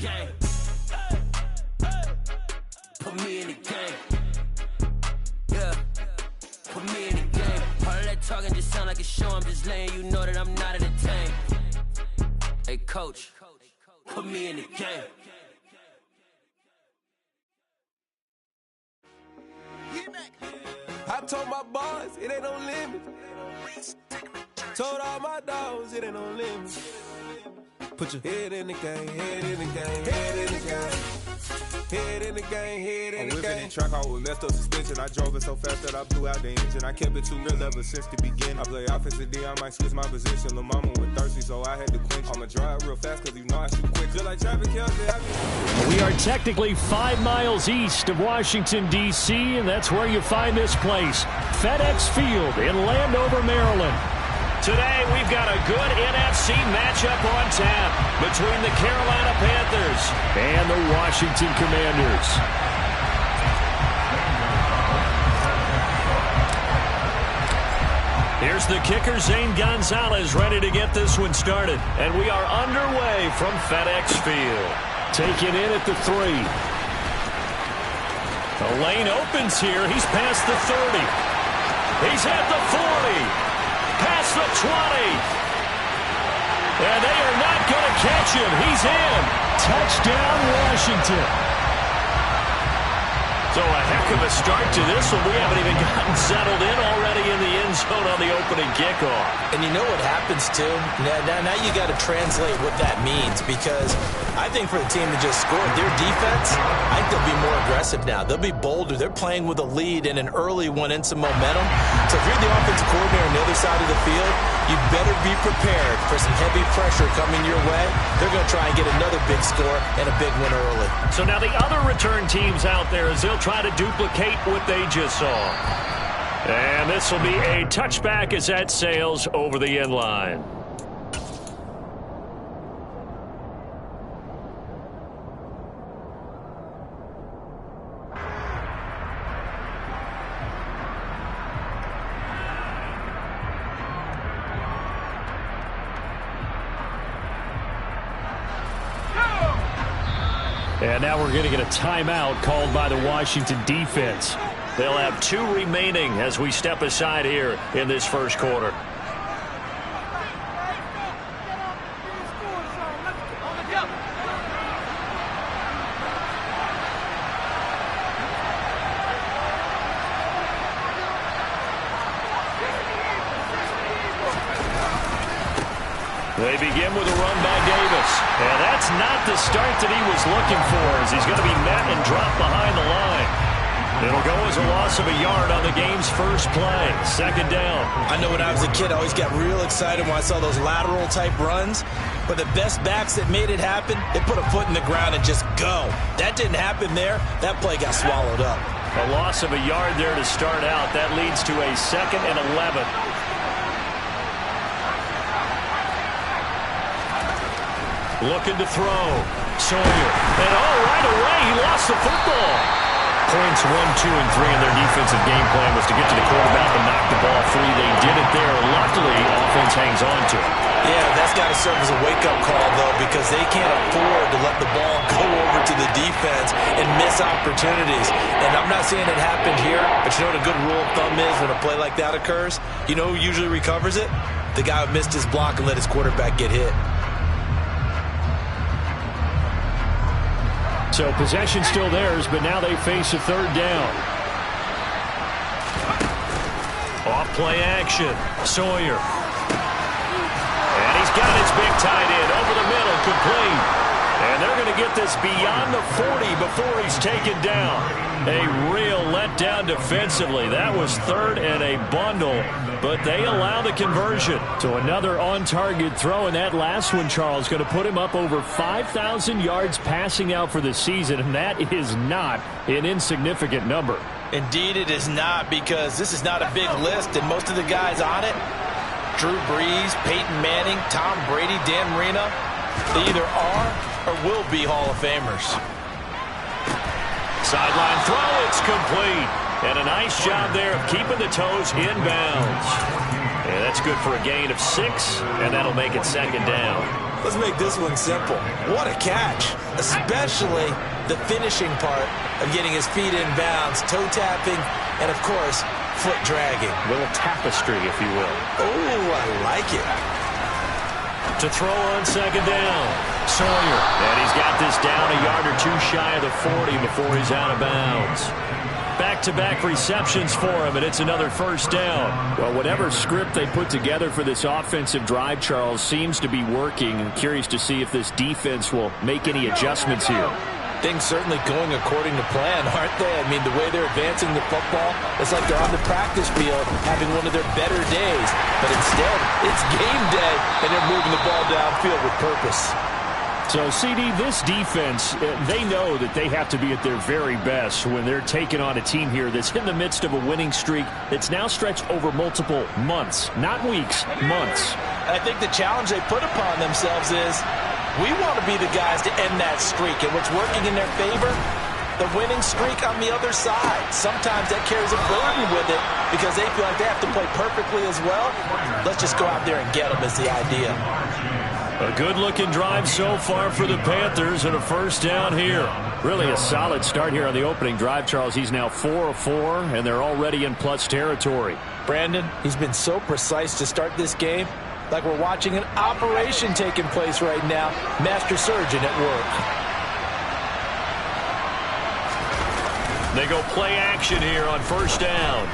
game. Put me in the game. Yeah. Put me in the game. All that talking just sound like a show. I'm just letting you know that I'm not entertained. Hey, coach, put me in the game. I told my boys it ain't no limit. Told all my dogs it ain't no limit. Put your head in the game, head in the game, head in the game. Head in the game, head in the game. I'm whipping in track out with messed up suspension. I drove it so fast that I blew out the engine. I kept it too real ever since the beginning. I play offensive D, I might switch my position. Lil' mama was thirsty, so I had to quench. I'ma drive real fast cause you know I shoot quick. Just like traffic kills it. We are technically 5 miles east of Washington, D.C., and that's where you find this place, FedEx Field in Landover, Maryland. Today, we've got a good NFC matchup on tap between the Carolina Panthers and the Washington Commanders. Here's the kicker, Zane Gonzalez, ready to get this one started. And we are underway from FedEx Field. Taken in at the 3. The lane opens here. He's past the 30. He's at the 40. Past the 20. And they are not going to catch him. He's in. Touchdown, Washington. So a heck of a start to this one. We haven't even gotten settled in already in the end zone on the opening kickoff. And you know what happens, too? Now you got to translate what that means, because I think for the team to just score, their defense, I think they'll be more aggressive now. They'll be bolder. They're playing with a lead and an early one and some momentum. So if you're the offensive coordinator on the other side of the field, you better be prepared for some heavy pressure coming your way. They're going to try and get another big score and a big win early. So now the other return teams out there, as they'll try to duplicate what they just saw. And this will be a touchback as that sails over the end line. And now we're going to get a timeout called by the Washington defense. They'll have 2 remaining as we step aside here in this first quarter. They begin with a run by Davis. And that's not the start that he was looking for, as he's going to be met and dropped behind the line. It'll go as a loss of a yard on the game's first play. Second down. I know when I was a kid, I always got real excited when I saw those lateral-type runs. But the best backs that made it happen, they put a foot in the ground and just go. That didn't happen there. That play got swallowed up. A loss of a yard there to start out. That leads to a 2nd and 11. Looking to throw. Sawyer. And right away, he lost the football. Points 1, 2, and 3 in their defensive game plan was to get to the quarterback and knock the ball free. They did it there. Luckily, offense hangs on to it. Yeah, that's got to serve as a wake-up call, though, because they can't afford to let the ball go over to the defense and miss opportunities. And I'm not saying it happened here, but you know what a good rule of thumb is when a play like that occurs? You know who usually recovers it? The guy who missed his block and let his quarterback get hit. So possession still theirs, but now they face a 3rd down. Off play action. Sawyer. And he's got his big tight end over the middle, complete. And they're going to get this beyond the 40 before he's taken down. A real letdown defensively. That was 3rd and a bundle, but they allow the conversion. So another on-target throw, and that last one, Charles, going to put him up over 5,000 yards passing out for the season, and that is not an insignificant number. Indeed it is not, because this is not a big list, and most of the guys on it, Drew Brees, Peyton Manning, Tom Brady, Dan Marino, they either are or will be Hall of Famers. Sideline throw, it's complete. And a nice job there of keeping the toes inbounds. And that's good for a gain of 6, and that'll make it 2nd down. Let's make this one simple. What a catch, especially the finishing part of getting his feet in bounds, toe tapping, and of course, foot dragging. A little tapestry, if you will. Oh, I like it. To throw on second down, Sawyer. And he's got this down a yard or two shy of the 40 before he's out of bounds. Back-to-back receptions for him, and it's another first down. Well, whatever script they put together for this offensive drive, Charles, seems to be working. I'm curious to see if this defense will make any adjustments here. Things certainly going according to plan, aren't they? I mean, the way they're advancing the football, it's like they're on the practice field having one of their better days. But instead, it's game day, and they're moving the ball downfield with purpose. So, CD, this defense, they know that they have to be at their very best when they're taking on a team here that's in the midst of a winning streak that's now stretched over multiple months, not weeks, months. I think the challenge they put upon themselves is we want to be the guys to end that streak, and what's working in their favor, the winning streak on the other side. Sometimes that carries a burden with it because they feel like they have to play perfectly as well. Let's just go out there and get them is the idea. A good-looking drive so far for the Panthers and a first down here. Really a solid start here on the opening drive, Charles. He's now 4 of 4, and they're already in plus territory. Brandon, he's been so precise to start this game, like we're watching an operation taking place right now. Master surgeon at work. They go play action here on first down.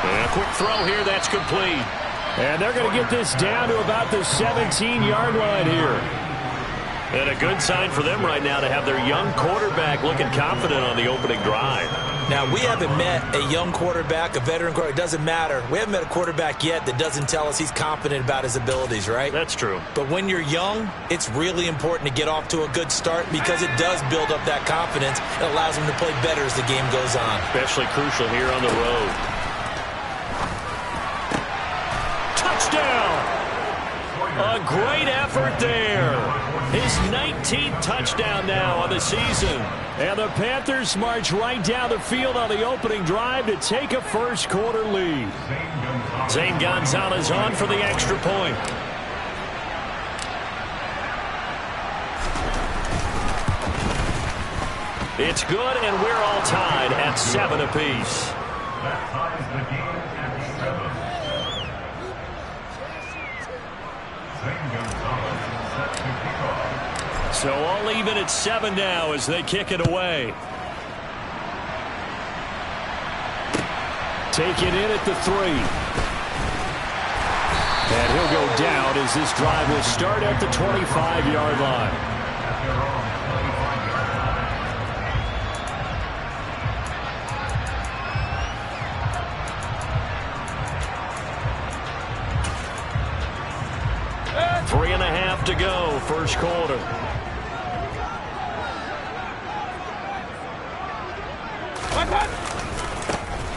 And a quick throw here, that's complete. And they're going to get this down to about the 17-yard line here. And a good sign for them right now to have their young quarterback looking confident on the opening drive. Now, we haven't met a young quarterback, a veteran quarterback. It doesn't matter. We haven't met a quarterback yet that doesn't tell us he's confident about his abilities, right? That's true. But when you're young, it's really important to get off to a good start because it does build up that confidence. It allows them to play better as the game goes on. Especially crucial here on the road. Touchdown! A great effort there. His 19th touchdown now on the season. And the Panthers march right down the field on the opening drive to take a first quarter lead. Zane Gonzalez on for the extra point. It's good, and we're all tied at 7 apiece. That ties the game at 7. Zane Gonzalez is set to kick off. So all even at 7 now as they kick it away. Take it in at the 3. And he'll go down as this drive will start at the 25-yard line. Three and a half to go, first quarter.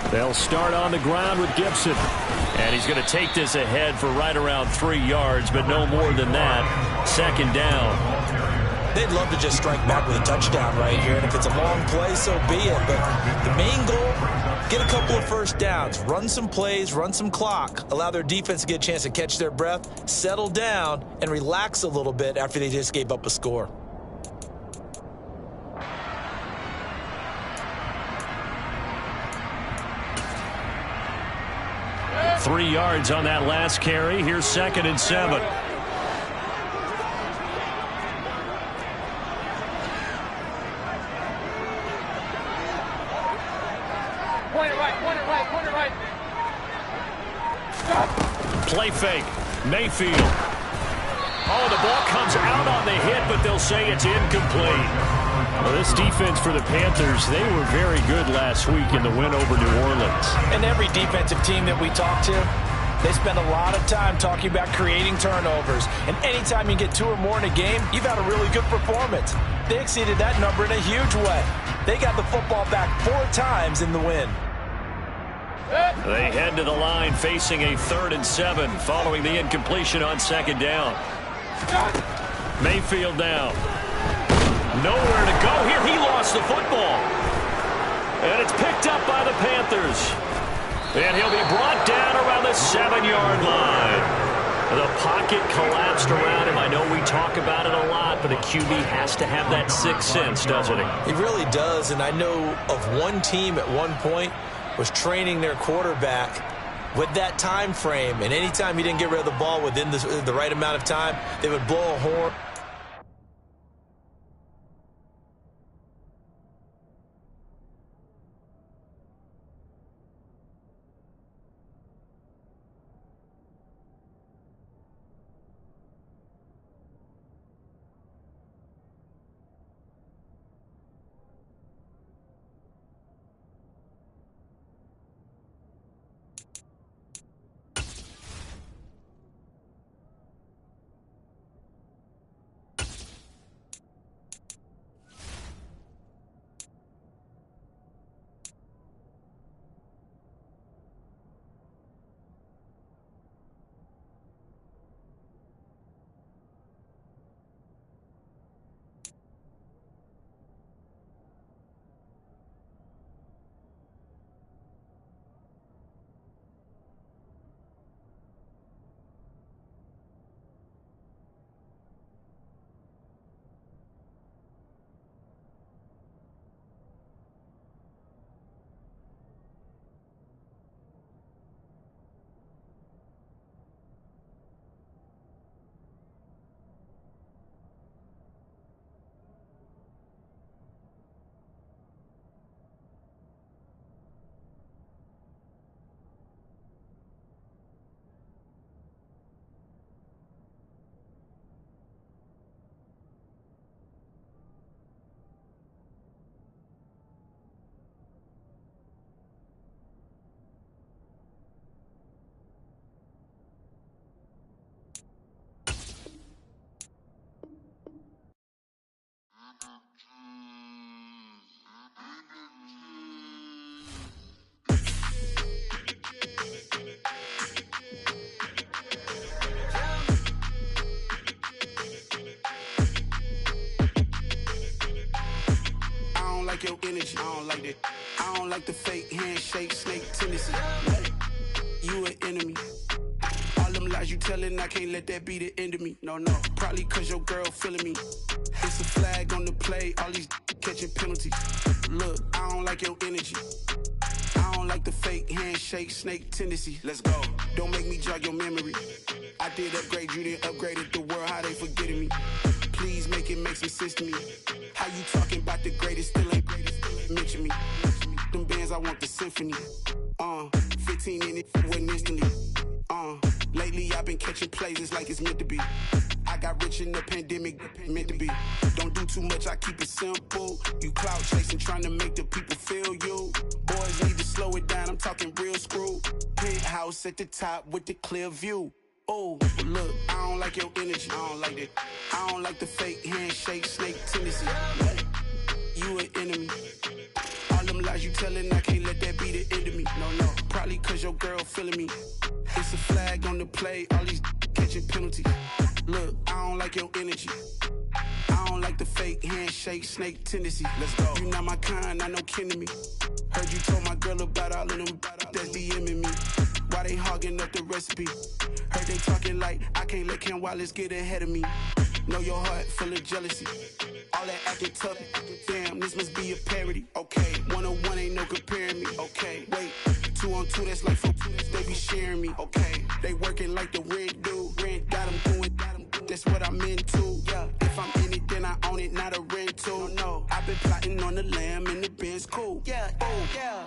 They'll start on the ground with Gibson. And he's going to take this ahead for right around 3 yards, but no more than that. Second down. They'd love to just strike back with a touchdown right here, and if it's a long play, so be it. But the main goal, get a couple of first downs, run some plays, run some clock, allow their defense to get a chance to catch their breath, settle down, and relax a little bit after they just gave up a score. Three yards on that last carry. Here's second and 7. Point it right. Play fake. Mayfield. Oh, the ball comes out on the hit, but they'll say it's incomplete. Well, this defense for the Panthers, they were very good last week in the win over New Orleans. And every defensive team that we talk to, they spend a lot of time talking about creating turnovers. And anytime you get 2 or more in a game, you've had a really good performance. They exceeded that number in a huge way. They got the football back 4 times in the win. They head to the line facing a 3rd and 7 following the incompletion on second down. Mayfield down. Nowhere to go here. He lost the football. And it's picked up by the Panthers. And he'll be brought down around the 7-yard line. The pocket collapsed around him. I know we talk about it a lot, but a QB has to have that sixth sense, doesn't he? He really does, and I know of one team at one point was training their quarterback with that time frame, and anytime he didn't get rid of the ball within the right amount of time, they would blow a horn. Your energy, I don't like that. I don't like the fake handshake, snake tendency. You an enemy. All them lies you telling, I can't let that be the end of me. No, probably cause your girl feeling me. It's a flag on the play, all these catching penalties. Look, I don't like your energy. I don't like the fake handshake, snake tendency. Let's go. Don't make me jog your memory. I did upgrade, you didn't upgrade it. The world, how they forgetting me. Please make it make some sense to me. How you talking about the greatest, still ain't mention me. Them bands, I want the symphony. 15 in it, went instantly. Lately I've been catching plays, it's like it's meant to be. I got rich in the pandemic, meant to be. Don't do too much, I keep it simple. You clout chasing, trying to make the people feel you. Boys need to slow it down, I'm talking real screw. Penthouse at the top with the clear view. Oh, look, I don't like your energy, I don't like that. I don't like the fake handshake, snake tendency. You an enemy. All them lies you telling, I can't let that be the end of me. No, probably cause your girl feeling me. It's a flag on the play, all these catching penalties. Look, I don't like your energy. I don't like the fake handshake, snake tendency. Let's go. You not my kind, I know kin to me. Heard you told my girl about all of them that's DMing me. Why they hogging up the recipe? Heard they talking like I can't let Ken Wallace get ahead of me. Know your heart full of jealousy. All that acting tough, damn, this must be a parody. Okay, 1-on-1 ain't no comparing me. Okay, wait, 2-on-2, that's like 4, they be sharing me. Okay, they working like the rent do. Rent got them doing, that's what I'm into. Yeah, if I'm in it, then I own it, not a rental. No, I've been plotting on the lamb and the Benz cool. Yeah, oh, yeah.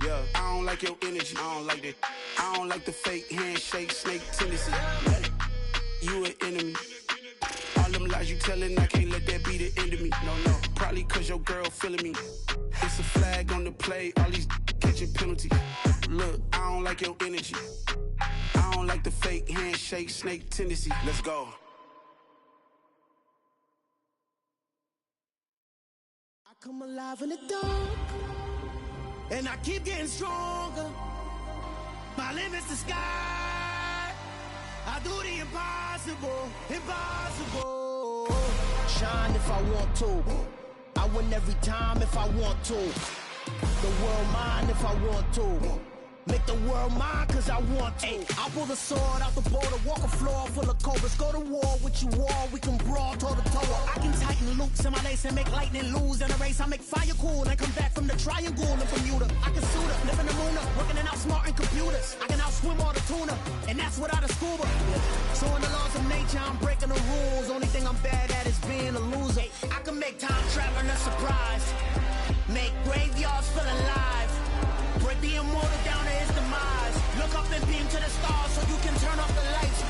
Yeah, I don't like your energy, I don't like that. I don't like the fake handshake, snake tendency. You an enemy. All them lies you telling, I can't let that be the end of me. No, probably cause your girl feeling me. It's a flag on the play, all these catching penalties. Look, I don't like your energy. I don't like the fake handshake, snake tendency. Let's go. I come alive in the dark, and I keep getting stronger. My limit's the sky. I do the impossible, impossible. Shine if I want to. I win every time if I want to. The world mine if I want to. Make the world mine cause I want to. I'll pull the sword out the border, walk a floor full of cobras. Go to war with you all, we can brawl toe to toe. I can tighten loops in my lace and make lightning lose in a race. I make fire cool and come back from the triangle in Bermuda. I can suit up, live in the moon up, working and outsmarting computers. I can outswim all the tuna, and that's without a scuba. So in the laws of nature, I'm breaking the rules. Only thing I'm bad at is being a loser. I can make time traveling a surprise, make graveyards feel alive, break the immortal down to his demise. Look up and beam to the stars so you can turn off the lights.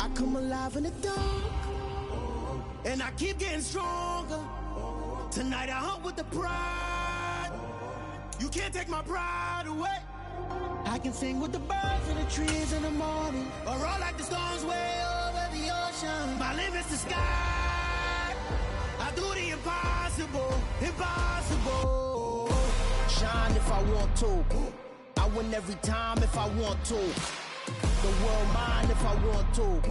I come alive in the dark, and I keep getting stronger. Tonight I hunt with the pride. You can't take my pride away. I can sing with the birds and the trees in the morning, or roll like the storms way over the ocean. My limit's the sky. I do the impossible, impossible. Shine if I want to. I win every time if I want to. The world mine if I want to.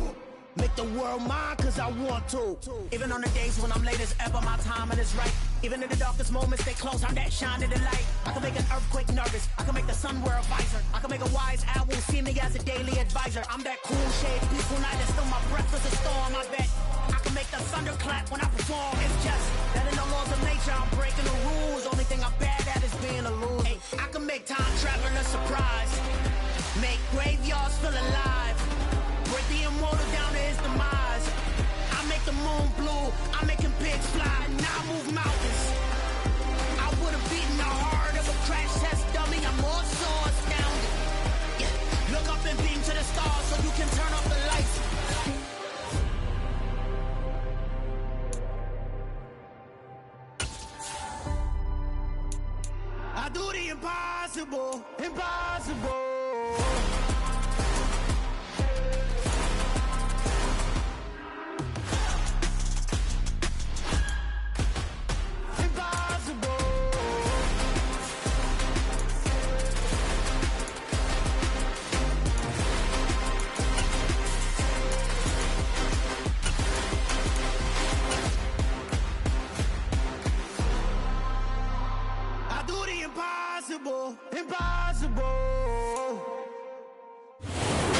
Make the world mine cause I want to. Even on the days when I'm late as ever, my timing is right. Even in the darkest moments, stay close, I'm that shining the light. I can make an earthquake nervous, I can make the sun wear a visor. I can make a wise owl see me as a daily advisor. I'm that cool shade, peaceful night, and still my breath is a storm. I bet I can make the thunder clap when I perform. It's just that in the laws of nature, I'm breaking the rules. Only thing I'm bad at is being a loser. Hey, I can make time traveling a surprise, make graveyards feel alive, break the immortal down to his demise. I make the moon blue, I'm making pigs fly, now I move mountains. I would've beaten the heart of a crash test dummy, I'm more so astounded. Yeah. Look up and beam to the stars so you can turn off the lights. I do the impossible, impossible.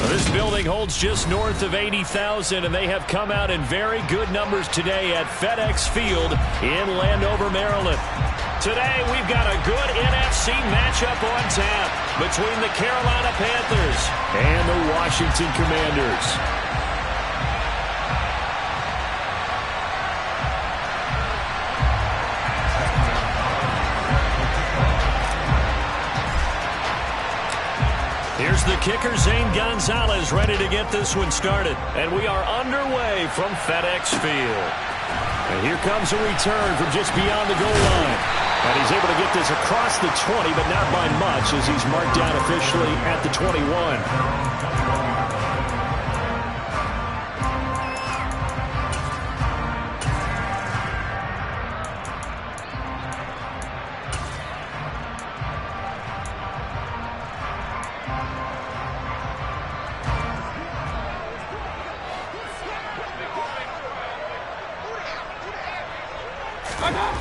This building holds just north of 80,000, and they have come out in very good numbers today at FedEx Field in Landover, Maryland. Today, we've got a good NFC matchup on tap between the Carolina Panthers and the Washington Commanders. Here's the kicker, Zane Gonzalez, ready to get this one started. And we are underway from FedEx Field. And here comes a return from just beyond the goal line. And he's able to get this across the 20, but not by much as he's marked down officially at the 21.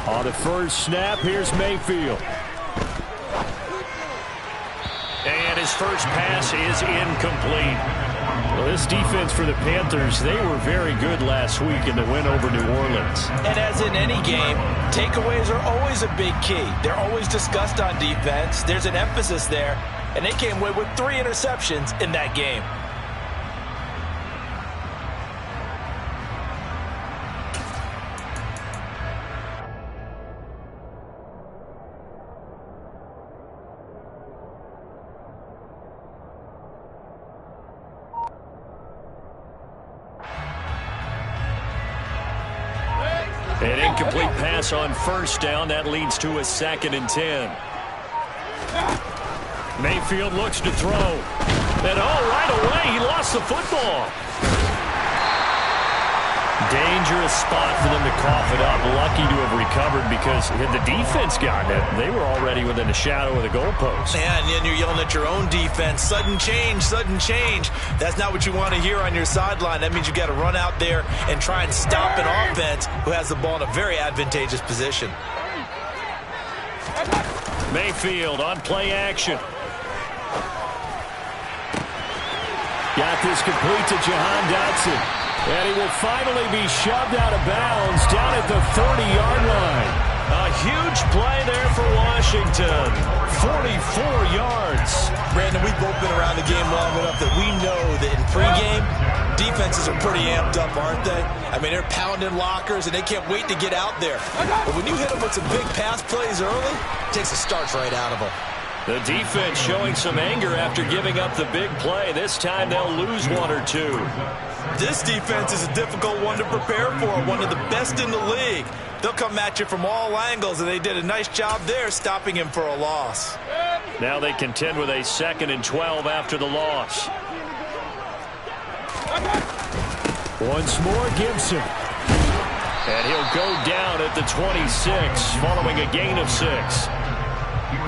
On the first snap, here's Mayfield. And his first pass is incomplete. Well, this defense for the Panthers, they were very good last week in the win over New Orleans. And as in any game, takeaways are always a big key. They're always discussed on defense. There's an emphasis there, and they came away with 3 interceptions in that game. An incomplete pass on first down. That leads to a 2nd and 10. Mayfield looks to throw. And right away, he lost the football. Dangerous spot for them to cough it up. Lucky to have recovered because had the defense gotten it, they were already within the shadow of the goalpost. Yeah, and then you're yelling at your own defense. Sudden change, sudden change. That's not what you want to hear on your sideline. That means you've got to run out there and try and stop an offense who has the ball in a very advantageous position. Mayfield on play action. Got this complete to Jahan Dotson. And he will finally be shoved out of bounds down at the 30-yard line. A huge play there for Washington. 44 yards. Brandon, we've both been around the game long enough that we know that in pregame, defenses are pretty amped up, aren't they? I mean, they're pounding lockers, and they can't wait to get out there. But when you hit them with some big pass plays early, it takes the starch right out of them. The defense showing some anger after giving up the big play. This time they'll lose one or two. This defense is a difficult one to prepare for, one of the best in the league. They'll come at you from all angles, and they did a nice job there stopping him for a loss. Now they contend with a 2nd and 12 after the loss. Once more, Gibson. And he'll go down at the 26 following a gain of 6.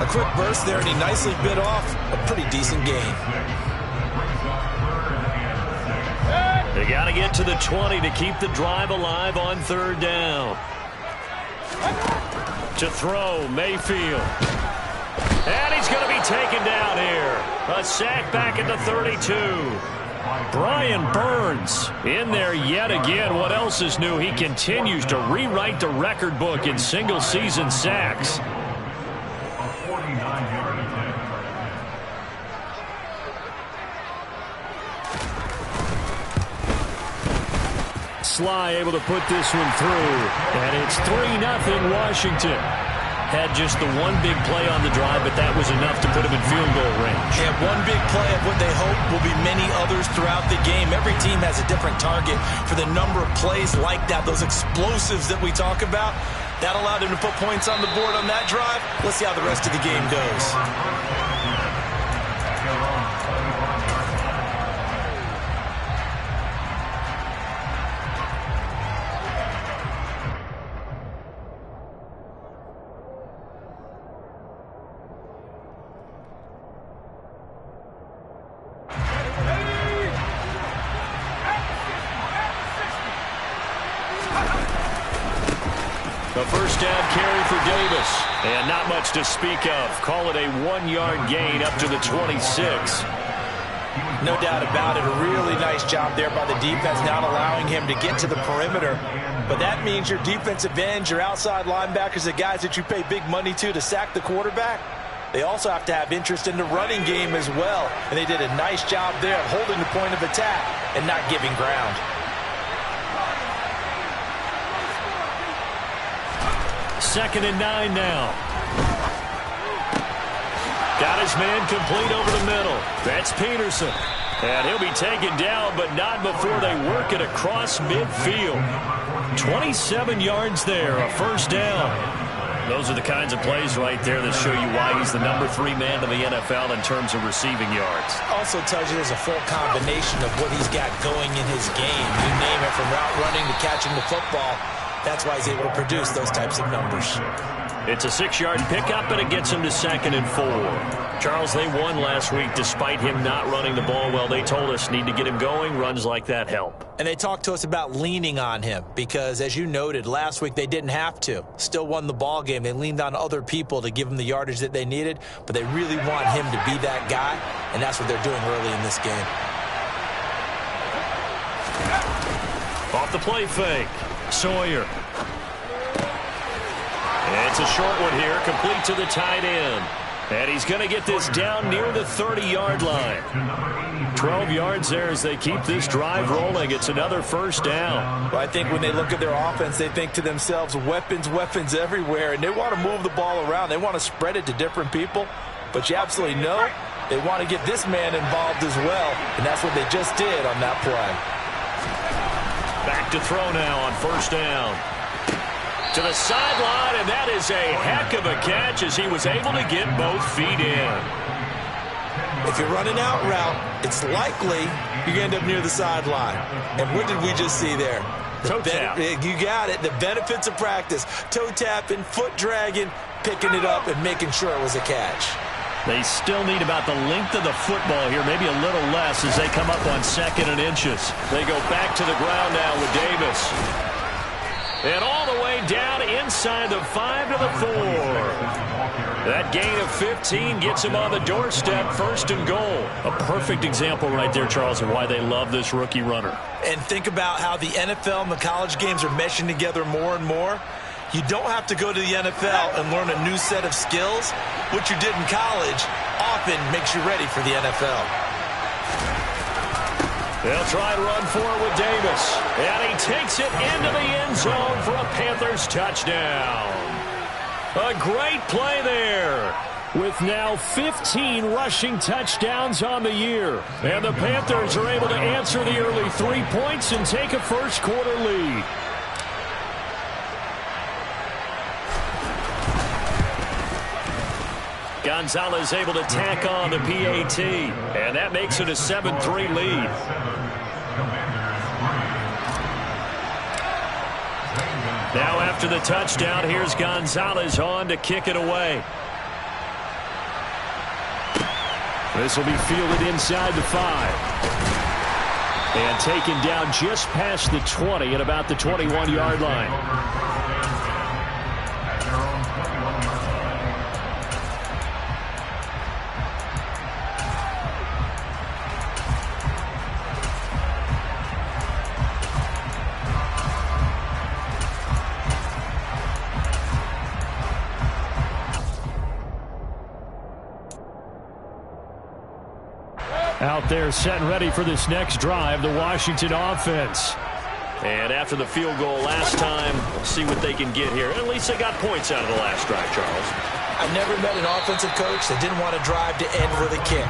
A quick burst there, and he nicely bit off a pretty decent gain. They got to get to the 20 to keep the drive alive on 3rd down. To throw, Mayfield. And he's going to be taken down here. A sack back at the 32. Brian Burns in there yet again. What else is new? He continues to rewrite the record book in single-season sacks. Sly able to put this one through. And it's 3-0 Washington. Had just the one big play on the drive, but that was enough to put him in field goal range. Yeah, one big play of what they hope will be many others throughout the game. Every team has a different target for the number of plays like that, those explosives that we talk about. That allowed him to put points on the board on that drive. Let's see how the rest of the game goes. A first down carry for Davis. And not much to speak of. Call it a 1-yard gain up to the 26. No doubt about it. A really nice job there by the defense, not allowing him to get to the perimeter. But that means your defensive ends, your outside linebackers, the guys that you pay big money to sack the quarterback, they also have to have interest in the running game as well. And they did a nice job there of holding the point of attack and not giving ground. 2nd and 9 now. Got his man complete over the middle. That's Peterson. And he'll be taken down, but not before they work it across midfield. 27 yards there, a first down. Those are the kinds of plays right there that show you why he's the number 3 man in the NFL in terms of receiving yards. Also tells you there's a full combination of what he's got going in his game. You name it, from route running to catching the football. That's why he's able to produce those types of numbers. It's a 6-yard pickup, and it gets him to 2nd and 4. Charles, they won last week despite him not running the ball well. They told us need to get him going. Runs like that help. And they talked to us about leaning on him because, as you noted, last week they didn't have to. Still won the ball game. They leaned on other people to give them the yardage that they needed, but they really want him to be that guy, and that's what they're doing early in this game. Off the play fake. Sawyer. It's a short one here, complete to the tight end. And he's going to get this down near the 30-yard line. 12 yards there as they keep this drive rolling. It's another first down. Well, I think when they look at their offense, they think to themselves, weapons, weapons everywhere. And they want to move the ball around. They want to spread it to different people. But you absolutely know they want to get this man involved as well. And that's what they just did on that play. Back to throw now on first down. To the sideline, and that is a heck of a catch as he was able to get both feet in. If you're running out route, it's likely you end up near the sideline. And what did we just see there? Toe tap. You got it. The benefits of practice. Toe tapping, foot dragging, picking it up, and making sure it was a catch. They still need about the length of the football here, maybe a little less as they come up on 2nd and inches. They go back to the ground now with Davis. And all the way down inside the 5 to the 4. That gain of 15 gets him on the doorstep, 1st and goal. A perfect example right there, Charles, of why they love this rookie runner. And think about how the NFL and the college games are meshing together more and more. You don't have to go to the NFL and learn a new set of skills. What you did in college often makes you ready for the NFL. They'll try and run for it with Davis. And he takes it into the end zone for a Panthers touchdown. A great play there. With now 15 rushing touchdowns on the year. And the Panthers are able to answer the early 3 points and take a first-quarter lead. Gonzalez able to tack on the PAT, and that makes it a 7-3 lead. Now after the touchdown, here's Gonzalez on to kick it away. This will be fielded inside the 5. And taken down just past the 20 at about the 21-yard line. Out there set and ready for this next drive, the Washington offense. And after the field goal last time, we'll see what they can get here. At least they got points out of the last drive, Charles. I've never met an offensive coach that didn't want to drive to end with a kick.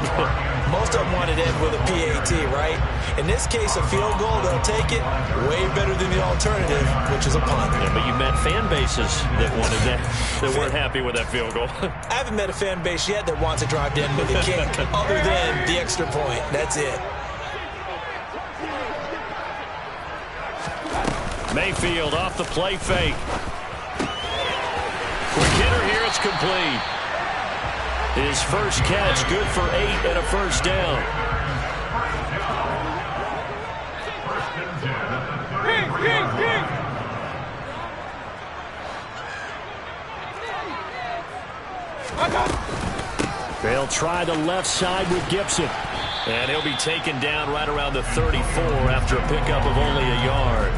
Most of them wanted to end with a PAT, right? In this case, a field goal, they'll take it way better than the alternative, which is a punt. Yeah, but you met fan bases that wanted that, that weren't happy with that field goal. I haven't met a fan base yet that wants to drive to end with a kick, other than the extra point. That's it. Mayfield off the play fake. Quick hitter here, it's complete. His first catch, good for 8 and a first down. They'll try the left side with Gibson. And he'll be taken down right around the 34 after a pickup of only a yard.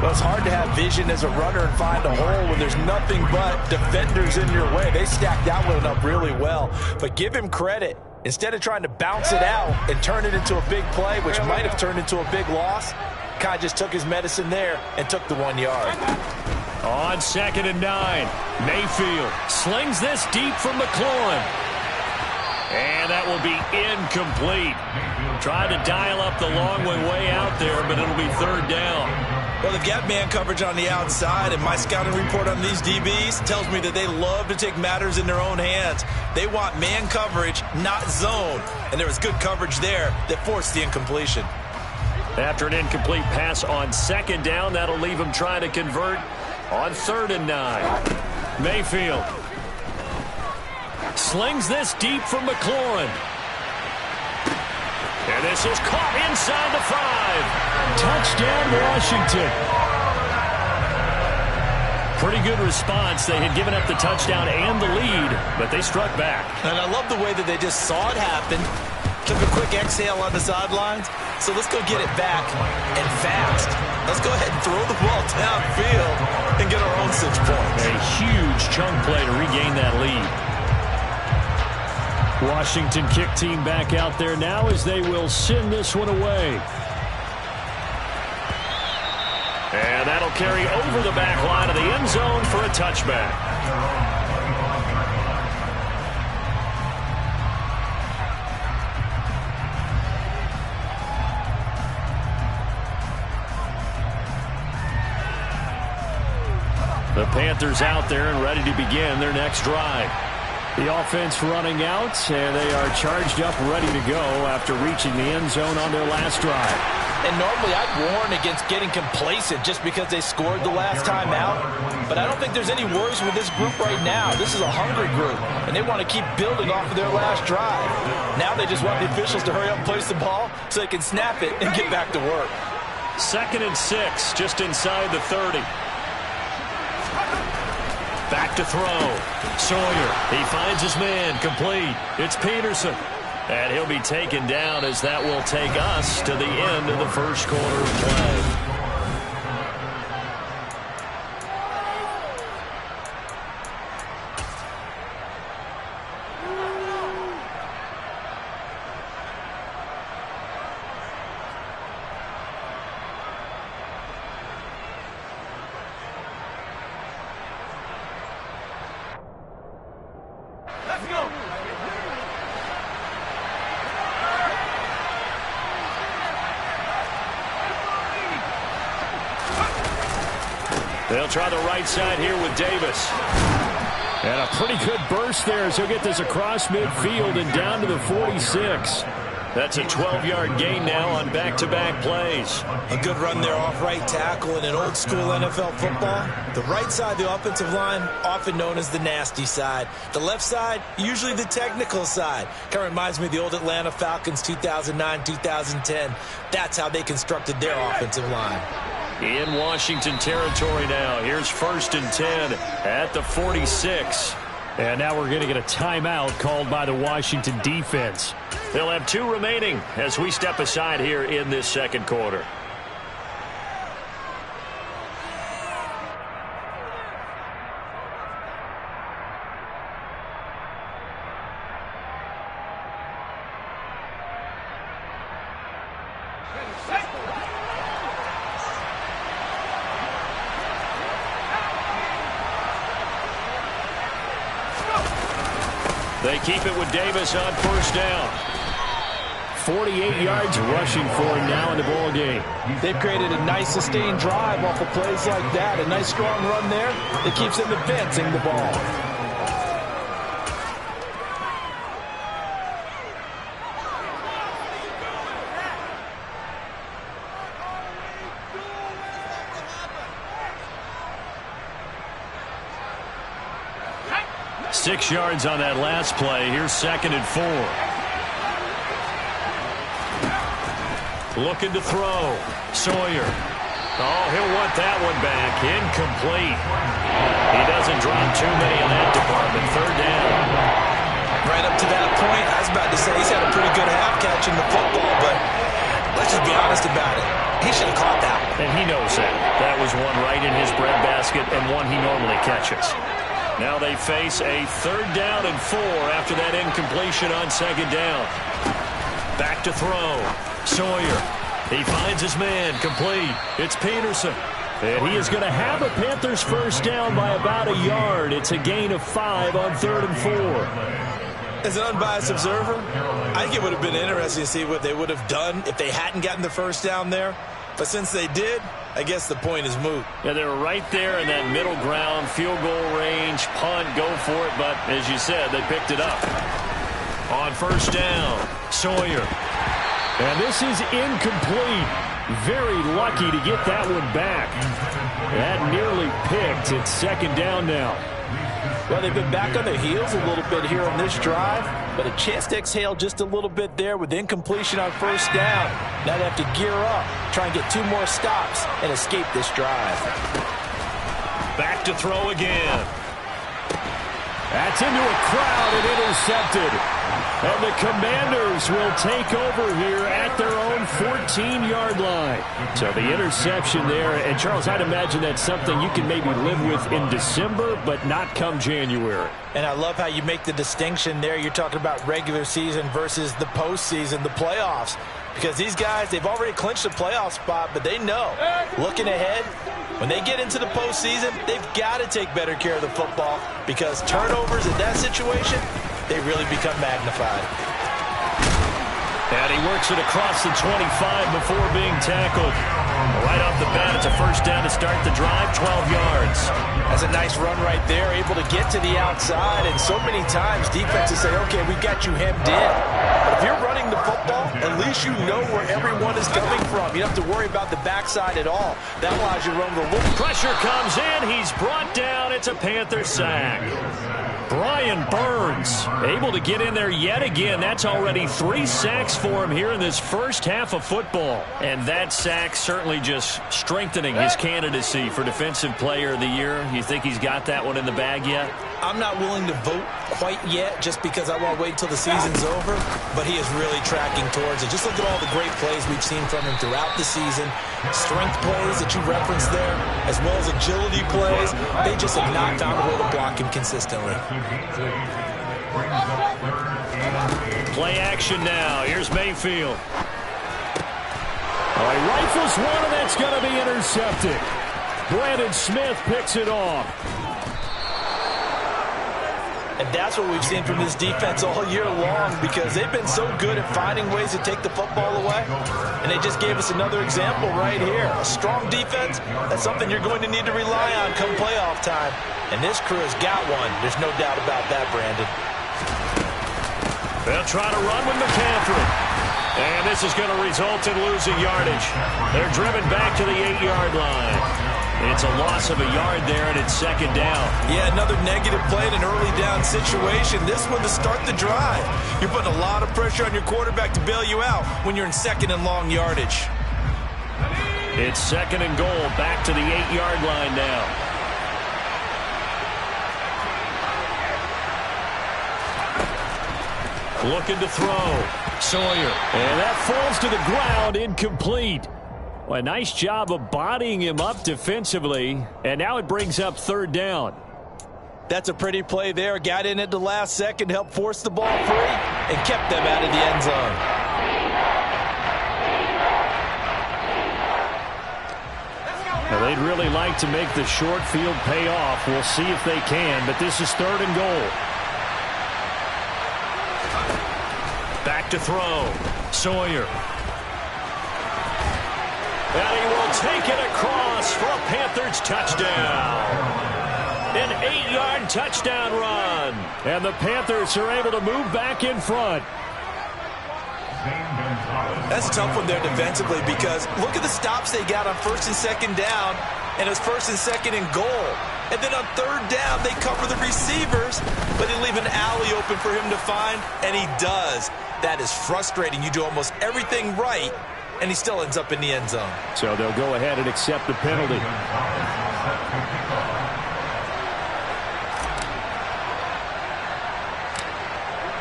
Well, it's hard to have vision as a runner and find a hole when there's nothing but defenders in your way. They stacked that one up really well. But give him credit. Instead of trying to bounce it out and turn it into a big play, which might have turned into a big loss, Kai just took his medicine there and took the 1 yard. On 2nd and 9, Mayfield slings this deep from McLaurin. And that will be incomplete. Tried to dial up the long one way out there, but it'll be 3rd down. Well, they've got man coverage on the outside, and my scouting report on these DBs tells me that they love to take matters in their own hands. They want man coverage, not zone. And there was good coverage there that forced the incompletion. After an incomplete pass on 2nd down, that'll leave him trying to convert on 3rd and 9. Mayfield slings this deep from McLaurin. And this is caught inside the 5. Touchdown, Washington. Pretty good response. They had given up the touchdown and the lead, but they struck back. And I love the way that they just saw it happen. Took a quick exhale on the sidelines. So let's go get it back and fast. Let's go ahead and throw the ball downfield and get our own 6 points. A huge chunk play to regain that lead. Washington kick team back out there now as they will send this one away. And that'll carry over the back line of the end zone for a touchback. The Panthers out there and ready to begin their next drive. The offense running out, and they are charged up, ready to go after reaching the end zone on their last drive. And normally I'd warn against getting complacent just because they scored the last time out. But I don't think there's any worries with this group right now. This is a hungry group, and they want to keep building off of their last drive. Now they just want the officials to hurry up and place the ball so they can snap it and get back to work. 2nd and 6, just inside the 30. Back to throw. Sawyer, he finds his man, complete. It's Peterson. And he'll be taken down as that will take us to the end of the first quarter of play. They'll try the right side here with Davis. And a pretty good burst there as he'll get this across midfield and down to the 46. That's a 12-yard gain now on back-to-back plays. A good run there off right tackle in an old-school NFL football. The right side of the offensive line, often known as the nasty side. The left side, usually the technical side. Kind of reminds me of the old Atlanta Falcons 2009-2010. That's how they constructed their offensive line. In Washington territory now. Here's 1st and 10 at the 46. And now we're going to get a timeout called by the Washington defense. They'll have 2 remaining as we step aside here in this second quarter. They keep it with Davis on 1st down. 48 yards rushing for him now in the ball game. They've created a nice sustained drive off of plays like that. A nice strong run there that keeps them advancing the ball. Six yards on that last play. Here's 2nd and 4. Looking to throw. Sawyer. Oh, he'll want that one back. Incomplete. He doesn't drop too many in that department. 3rd down. Right up to that point, I was about to say he's had a pretty good half catching the football, but let's just be honest about it. He should have caught that one. And he knows that. That was one right in his breadbasket and one he normally catches. Now they face a 3rd down and 4 after that incompletion on 2nd down. Back to throw. Sawyer. He finds his man, complete. It's Peterson. And he is going to have a Panthers 1st down by about a yard. It's a gain of 5 on 3rd and 4. As an unbiased observer, I think it would have been interesting to see what they would have done if they hadn't gotten the 1st down there. But since they did, I guess the point is moot. Yeah, they were right there in that middle ground, field goal range, punt, go for it. But as you said, they picked it up. On 1st down, Sawyer. And this is incomplete. Very lucky to get that one back. That nearly picked. It's 2nd down now. Well, they've been back on their heels a little bit here on this drive, but a chance to exhale just a little bit there with incompletion on 1st down. Now they have to gear up, try and get 2 more stops and escape this drive. Back to throw again. That's into a crowd and intercepted. And the Commanders will take over here at their own 14-yard line. So the interception there, and Charles, I'd imagine that's something you can maybe live with in December, but not come January. And I love how you make the distinction there. You're talking about regular season versus the postseason, the playoffs. Because these guys, they've already clinched a playoff spot, but they know, looking ahead, when they get into the postseason, they've got to take better care of the football because turnovers in that situation, they really become magnified. And he works it across the 25 before being tackled. Right off the bat, it's a 1st down to start the drive, 12 yards. That's a nice run right there, able to get to the outside. And so many times defenses say, okay, we got you hemmed in. But if you're running the football football, at least you know where everyone is coming from. You don't have to worry about the backside at all. That allows you to run the little. Pressure comes in. He's brought down. It's a Panther sack. Brian Burns able to get in there yet again. That's already 3 sacks for him here in this first half of football. And that sack certainly just strengthening his candidacy for Defensive Player of the Year. You think he's got that one in the bag yet? I'm not willing to vote quite yet just because I want to wait until the season's over, but he is really tracking towards it. Just look at all the great plays we've seen from him throughout the season. Strength plays that you referenced there, as well as agility plays. They just have not found a way to block him consistently. Play action now. Here's Mayfield. Oh, he rifles one, and that's going to be intercepted. Brandon Smith picks it off. And that's what we've seen from this defense all year long, because they've been so good at finding ways to take the football away. And they just gave us another example right here. A strong defense, that's something you're going to need to rely on come playoff time. And this crew has got one. There's no doubt about that, Brandon. They'll try to run with McCaffrey. And this is going to result in losing yardage. They're driven back to the 8-yard line. It's a loss of a yard there, and it's second down. Yeah, another negative play in an early down situation. This one to start the drive. You're putting a lot of pressure on your quarterback to bail you out when you're in second and long yardage. It's second and goal, back to the 8-yard line now. Looking to throw. Sawyer. And that falls to the ground, incomplete. Well, a nice job of bodying him up defensively, and now it brings up third down. That's a pretty play there. Got in at the last second, helped force the ball free, and kept them out of the end zone. Now, they'd really like to make the short field pay off. We'll see if they can, but this is third and goal. Back to throw. Sawyer. And he will take it across for a Panthers touchdown. An 8-yard touchdown run. And the Panthers are able to move back in front. That's a tough one there defensively, because look at the stops they got on first and second down, and it was first and second and goal. And then on third down, they cover the receivers, but they leave an alley open for him to find, and he does. That is frustrating. You do almost everything right, and he still ends up in the end zone. So they'll go ahead and accept the penalty.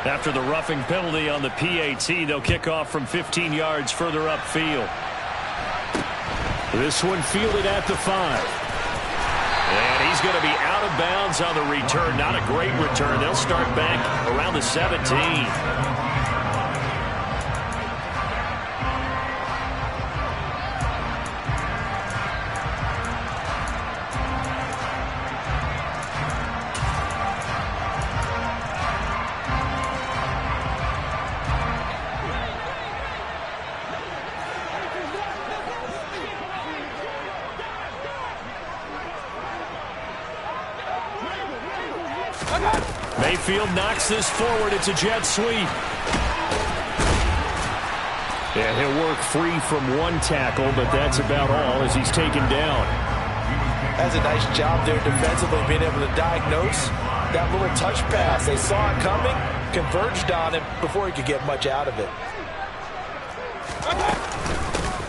After the roughing penalty on the PAT, they'll kick off from 15 yards further upfield. This one fielded at the 5. And he's going to be out of bounds on the return. Not a great return. They'll start back around the 17. Mayfield knocks this forward. It's a jet sweep. Yeah, he'll work free from one tackle, but that's about all as he's taken down. That's a nice job there defensively, being able to diagnose that little touch pass. They saw it coming, converged on him before he could get much out of it.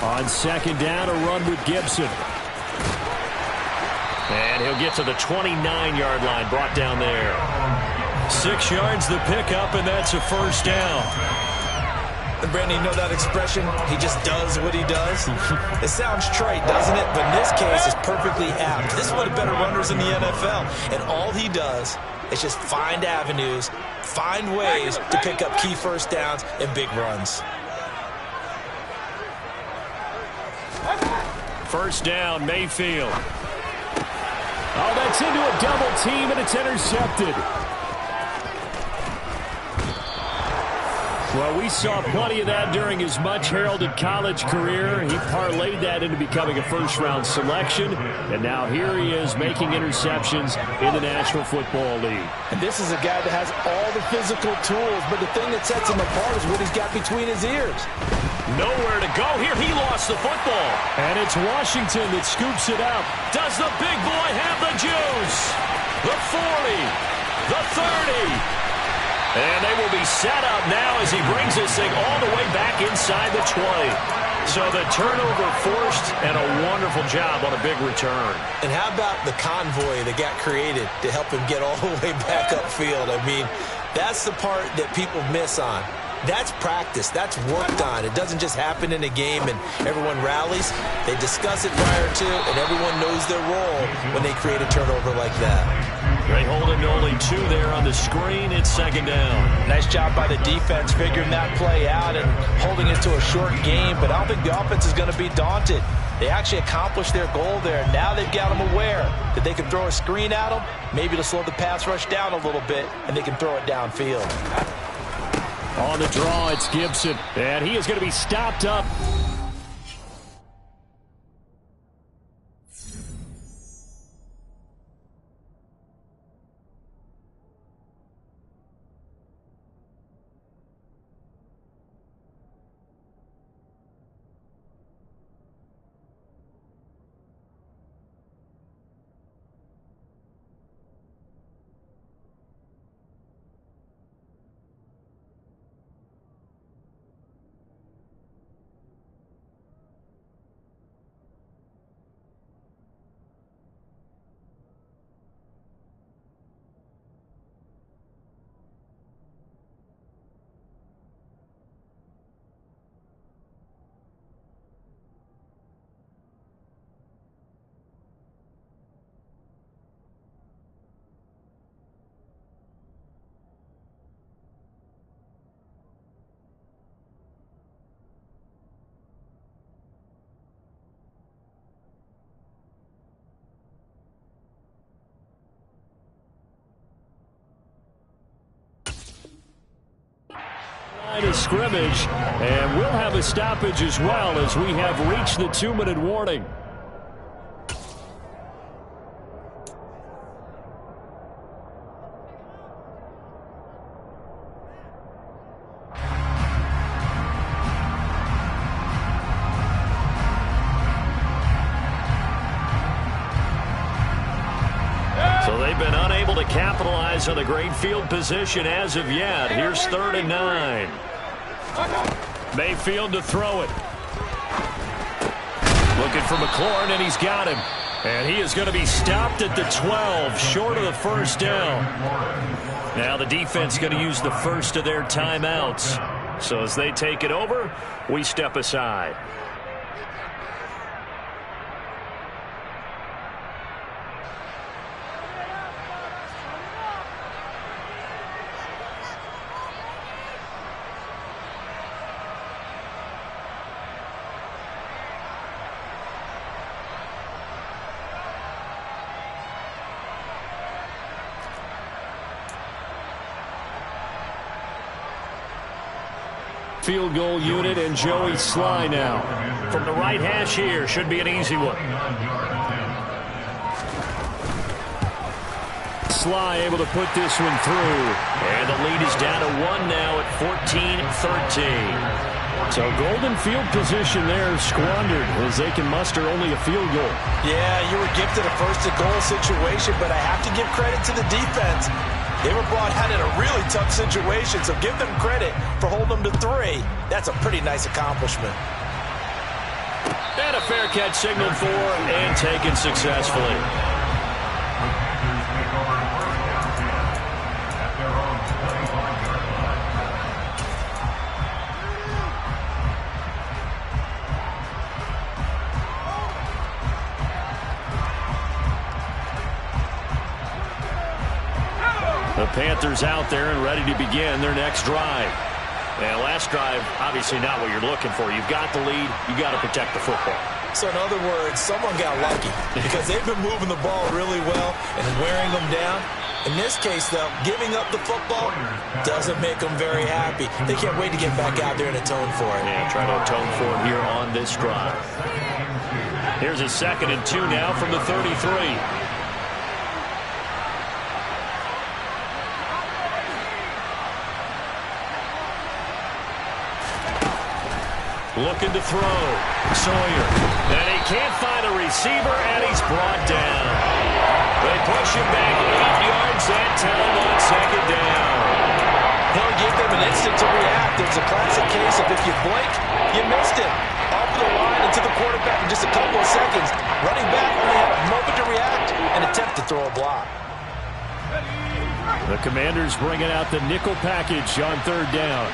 On second down, a run with Gibson. And he'll get to the 29-yard line, brought down there. 6 yards the pickup, and that's a first down. And Brandon, you know that expression, he just does what he does? It sounds trite, doesn't it? But in this case, it's perfectly apt. This is one of the better runners in the NFL. And all he does is just find avenues, find ways to pick up key first downs and big runs. First down, Mayfield. Oh, that's into a double team, and it's intercepted. Well, we saw plenty of that during his much-heralded college career. He parlayed that into becoming a first-round selection, and now here he is making interceptions in the National Football League. And this is a guy that has all the physical tools, but the thing that sets him apart is what he's got between his ears. Nowhere to go here. He lost the football. And it's Washington that scoops it out. Does the big boy have the juice? The 40, the 30. And they will be set up now as he brings this thing all the way back inside the 20. So the turnover forced and a wonderful job on a big return. And how about the convoy that got created to help him get all the way back upfield? I mean, that's the part that people miss on. That's practice. That's worked on. It doesn't just happen in a game and everyone rallies. They discuss it prior to, and everyone knows their role when they create a turnover like that. They hold him to only 2 there on the screen. It's second down. Nice job by the defense figuring that play out and holding it to a short game, but I don't think the offense is going to be daunted. They actually accomplished their goal there. Now they've got them aware that they can throw a screen at them, maybe to slow the pass rush down a little bit, and they can throw it downfield. On the draw, it's Gibson, and he is going to be stopped up. Of scrimmage, and we'll have a stoppage as well as we have reached the 2-minute warning. So they've been unable to capitalize on a great field position as of yet. Here's 3rd and 9. Mayfield to throw it. Looking for McLaurin, and he's got him. And he is going to be stopped at the 12, short of the first down. Now the defense going to use the first of their timeouts. So as they take it over, we step aside. Field goal unit and Joey Sly now. From the right hash here, should be an easy one. Sly able to put this one through. And the lead is down to 1 now at 14-13. So golden field position there squandered as they can muster only a field goal. Yeah, you were gifted a first-to-goal situation, but I have to give credit to the defense. They were brought out in a really tough situation, so give them credit for holding them to 3. That's a pretty nice accomplishment. And a fair catch signaled for and taken successfully. The Panthers out there and ready to begin their next drive. And last drive, obviously not what you're looking for. You've got the lead. You've got to protect the football. So in other words, someone got lucky because they've been moving the ball really well and wearing them down. In this case, though, giving up the football doesn't make them very happy. They can't wait to get back out there and atone for it. Yeah, try to atone for it here on this drive. Here's a 2nd and 2 now from the 33. Looking to throw. Sawyer. And he can't find a receiver, and he's brought down. They push him back 8 yards that time on 2nd down. He'll give them an instant to react. It's a classic case of if you blink, you missed it. Off the line into the quarterback in just a couple of seconds. Running back only had a moment to react and attempt to throw a block. The Commanders bringing out the nickel package on 3rd down.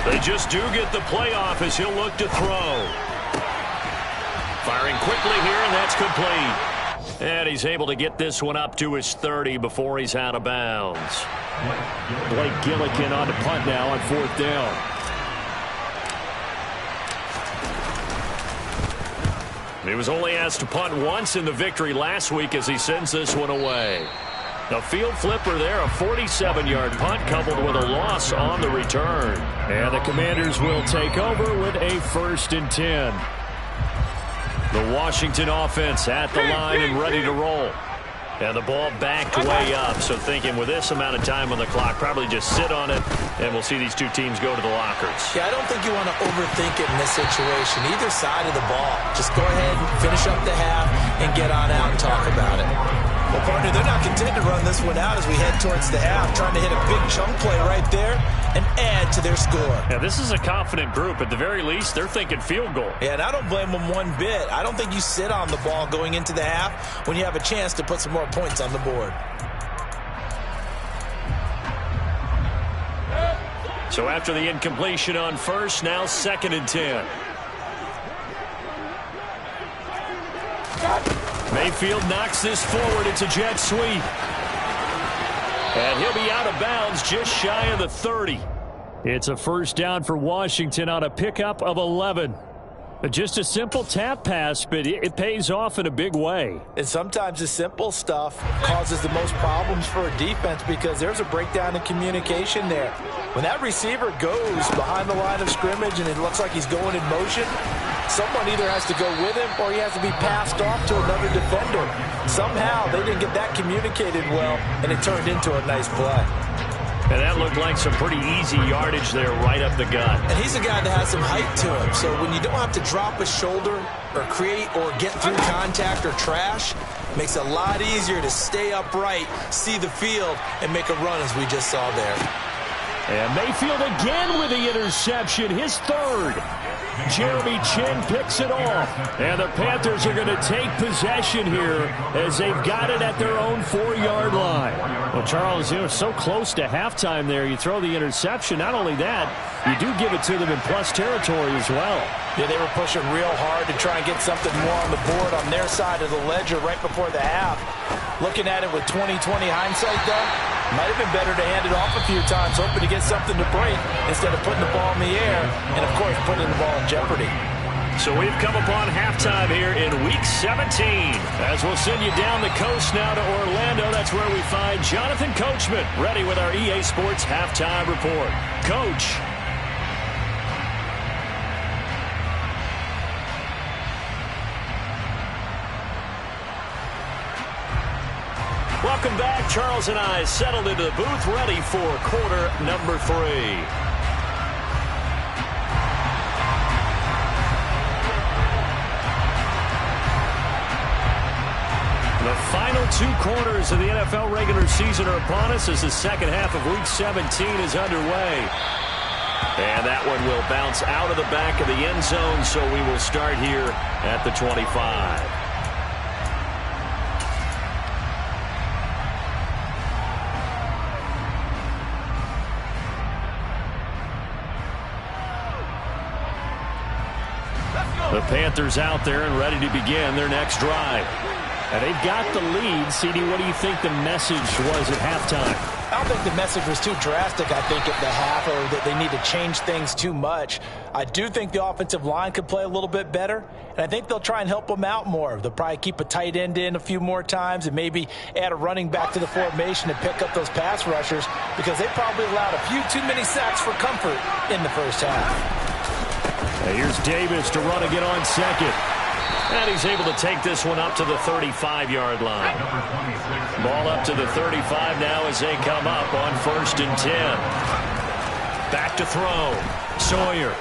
They just do get the playoff as he'll look to throw. Firing quickly here, and that's complete. And he's able to get this one up to his 30 before he's out of bounds. Blake Gillikin on the punt now on 4th down. He was only asked to punt once in the victory last week as he sends this one away. A field flipper there, a 47-yard punt coupled with a loss on the return. And the Commanders will take over with a 1st and 10. The Washington offense at the line and ready to roll. And the ball backed way up, so thinking with this amount of time on the clock, probably just sit on it, and we'll see these two teams go to the lockers. Yeah, I don't think you want to overthink it in this situation. Either side of the ball. Just go ahead, finish up the half, and get on out and talk about it. Well, partner, they're not content to run this one out as we head towards the half, trying to hit a big chunk play right there and add to their score. Yeah, this is a confident group. At the very least, they're thinking field goal. Yeah, and I don't blame them one bit. I don't think you sit on the ball going into the half when you have a chance to put some more points on the board. So after the incompletion on 1st, now 2nd and 10. Mayfield knocks this forward. It's a jet sweep. And he'll be out of bounds just shy of the 30. It's a 1st down for Washington on a pickup of 11. Just a simple tap pass, but it pays off in a big way. And sometimes the simple stuff causes the most problems for a defense because there's a breakdown in communication there. When that receiver goes behind the line of scrimmage and it looks like he's going in motion, someone either has to go with him or he has to be passed off to another defender. Somehow they didn't get that communicated well, and it turned into a nice play. And that looked like some pretty easy yardage there right up the gut. And he's a guy that has some height to him, so when you don't have to drop a shoulder or create or get through contact or trash, makes it a lot easier to stay upright, see the field, and make a run as we just saw there. And Mayfield again with the interception, his 3rd. Jeremy Chin picks it off. And the Panthers are going to take possession here as they've got it at their own 4-yard line. Well, Charles, so close to halftime there. You throw the interception. Not only that, you do give it to them in plus territory as well. Yeah, they were pushing real hard to try and get something more on the board on their side of the ledger right before the half. Looking at it with 20/20 hindsight, though, might have been better to hand it off a few times, hoping to get something to break instead of putting the ball in the air and, of course, putting the ball in jeopardy. So we've come upon halftime here in Week 17. As we'll send you down the coast now to Orlando, that's where we find Jonathan Coachman ready with our EA Sports Halftime Report. Coach. Welcome back. Charles and I settled into the booth ready for quarter number 3. The final 2 quarters of the NFL regular season are upon us as the second half of Week 17 is underway. And that one will bounce out of the back of the end zone, so we will start here at the 25. The Panthers out there and ready to begin their next drive. And they've got the lead. CD, what do you think the message was at halftime? I don't think the message was too drastic, I think, at the half, or that they need to change things too much. I do think the offensive line could play a little bit better, and I think they'll try and help them out more. They'll probably keep a tight end in a few more times and maybe add a running back to the formation and pick up those pass rushers, because they probably allowed a few too many sacks for comfort in the first half. And here's Davis to run again on second. And he's able to take this one up to the 35-yard line. Ball up to the 35 now as they come up on 1st and 10. Back to throw. Sawyer.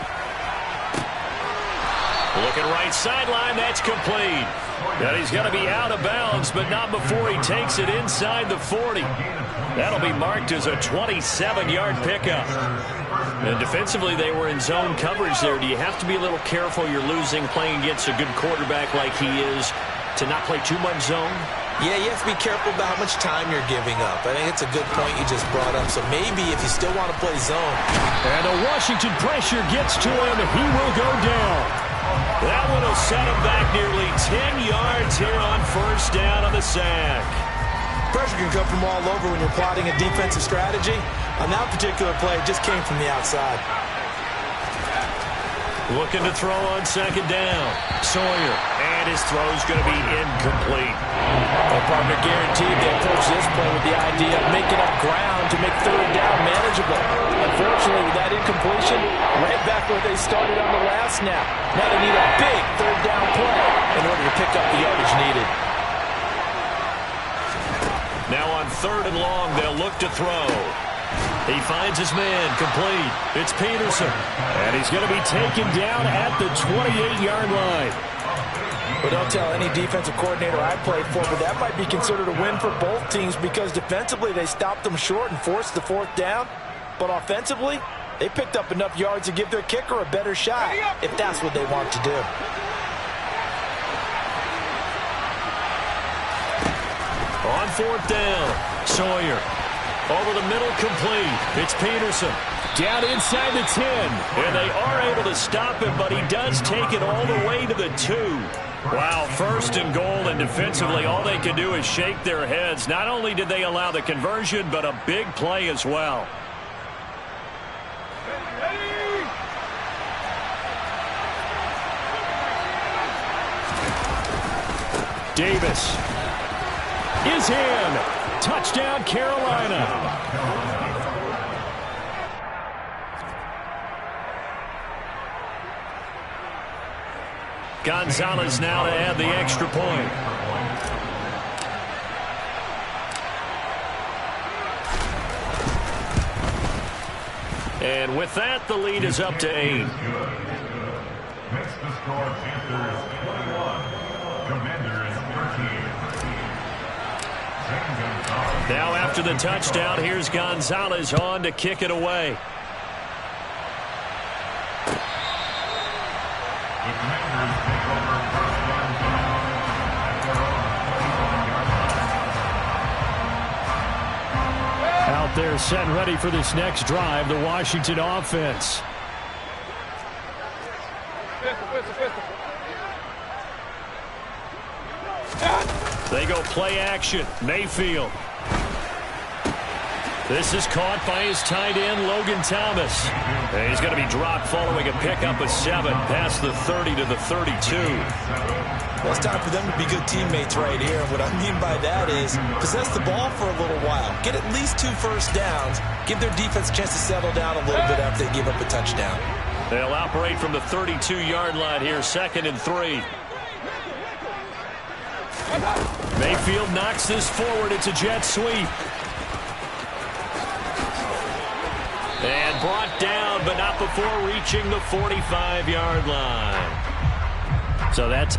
Looking right sideline. That's complete. And he's going to be out of bounds, but not before he takes it inside the 40. That'll be marked as a 27-yard pickup. And defensively, they were in zone coverage there. Do you have to be a little careful you're losing playing against a good quarterback like he is to not play too much zone? Yeah, you have to be careful about how much time you're giving up. I think it's a good point you just brought up. So maybe if you still want to play zone. And the Washington pressure gets to him. He will go down. That one will set him back nearly 10 yards here on 1st down on the sack. Pressure can come from all over when you're plotting a defensive strategy. On that particular play, it just came from the outside. Looking to throw on 2nd down. Sawyer. And his throw's going to be incomplete. The partner guaranteed they approach this play with the idea of making up ground to make 3rd down manageable. Unfortunately, with that incompletion, right back where they started on the last snap. Now they need a big 3rd down play in order to pick up the yardage needed. Now on 3rd and long, they'll look to throw. He finds his man, complete. It's Peterson. And he's going to be taken down at the 28-yard line. But don't tell any defensive coordinator I played for, but that might be considered a win for both teams because defensively they stopped them short and forced the 4th down. But offensively, they picked up enough yards to give their kicker a better shot if that's what they want to do. On 4th down, Sawyer. Over the middle, complete. It's Peterson. Down inside the 10. And they are able to stop him, but he does take it all the way to the 2. Wow, 1st and goal, and defensively all they can do is shake their heads. Not only did they allow the conversion, but a big play as well. Davis is in. Touchdown, Carolina. Gonzalez now to add the extra point. And with that, the lead is up to 8. Makes the score Panthers 21, Commanders 13. Now after the touchdown, here's Gonzalez on to kick it away. The Commanders take over 1st and 10 at their own 21-yard line. Out there set and ready for this next drive, the Washington offense. They go play action. Mayfield. This is caught by his tight end, Logan Thomas. And he's going to be dropped following a pickup of 7 past the 30 to the 32. Well, it's time for them to be good teammates right here. What I mean by that is possess the ball for a little while. Get at least 2 first downs. Give their defense a chance to settle down a little bit after they give up a touchdown. They'll operate from the 32-yard line here, 2nd and 3. Mayfield knocks this forward. It's a jet sweep. And brought down, but not before reaching the 45-yard line. So that's...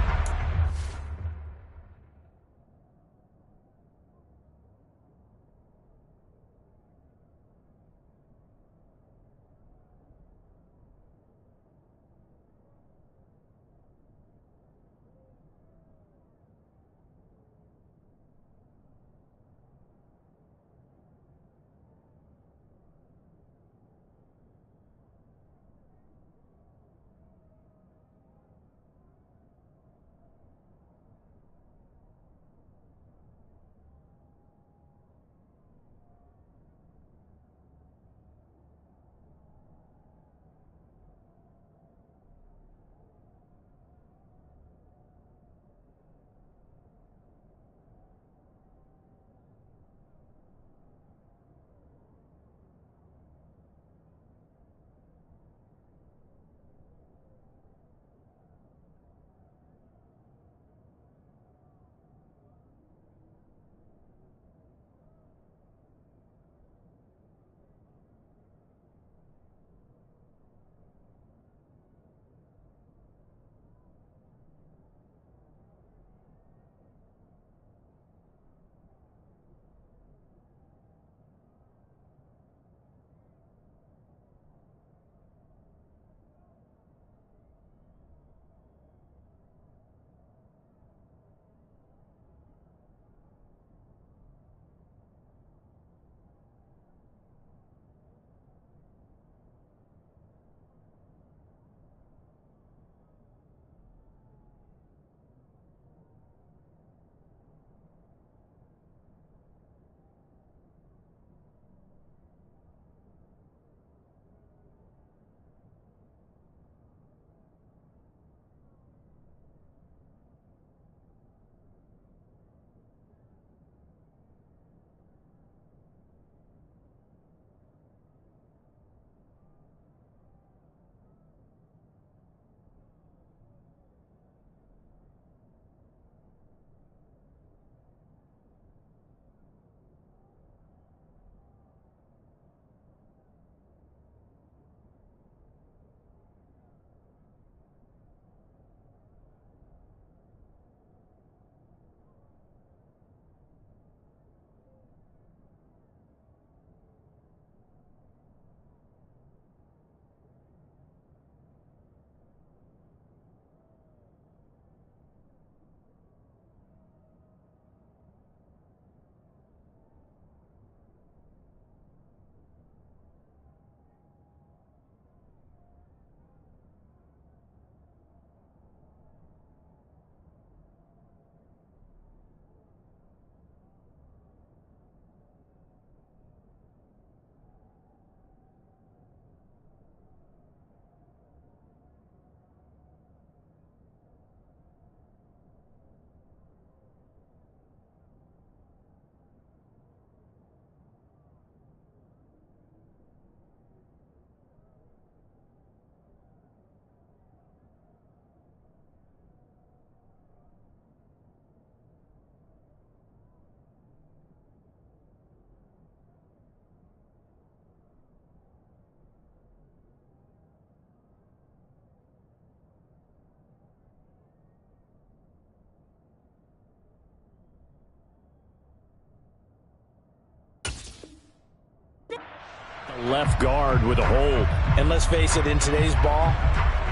left guard with a hold. And let's face it, in today's ball,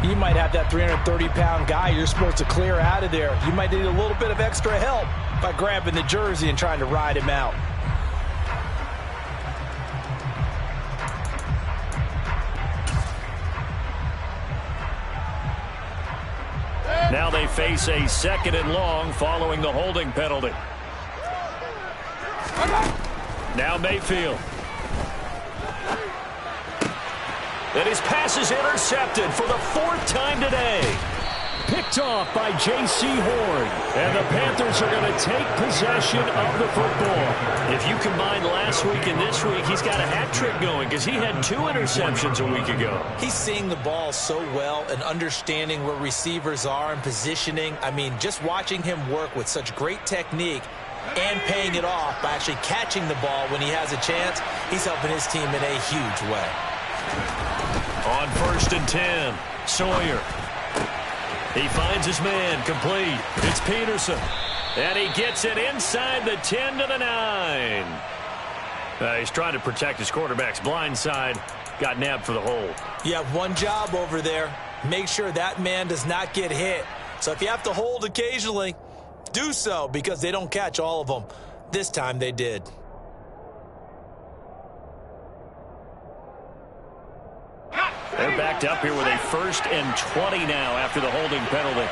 you might have that 330-pound guy you're supposed to clear out of there. You might need a little bit of extra help by grabbing the jersey and trying to ride him out. Now they face a 2nd and long following the holding penalty. Now Mayfield. And his pass is intercepted for the 4th time today. Picked off by J.C. Horn. And the Panthers are going to take possession of the football. If you combine last week and this week, he's got a hat trick going because he had 2 interceptions a week ago. He's seeing the ball so well and understanding where receivers are and positioning. I mean, just watching him work with such great technique and paying it off by actually catching the ball when he has a chance, he's helping his team in a huge way. On 1st and 10, Sawyer. He finds his man, complete. It's Peterson. And he gets it inside the 10 to the 9. He's trying to protect his quarterback's blind side. Got nabbed for the hold. You have one job over there. Make sure that man does not get hit. So if you have to hold occasionally, do so because they don't catch all of them. This time they did. They're backed up here with a 1st and 20 now after the holding penalty.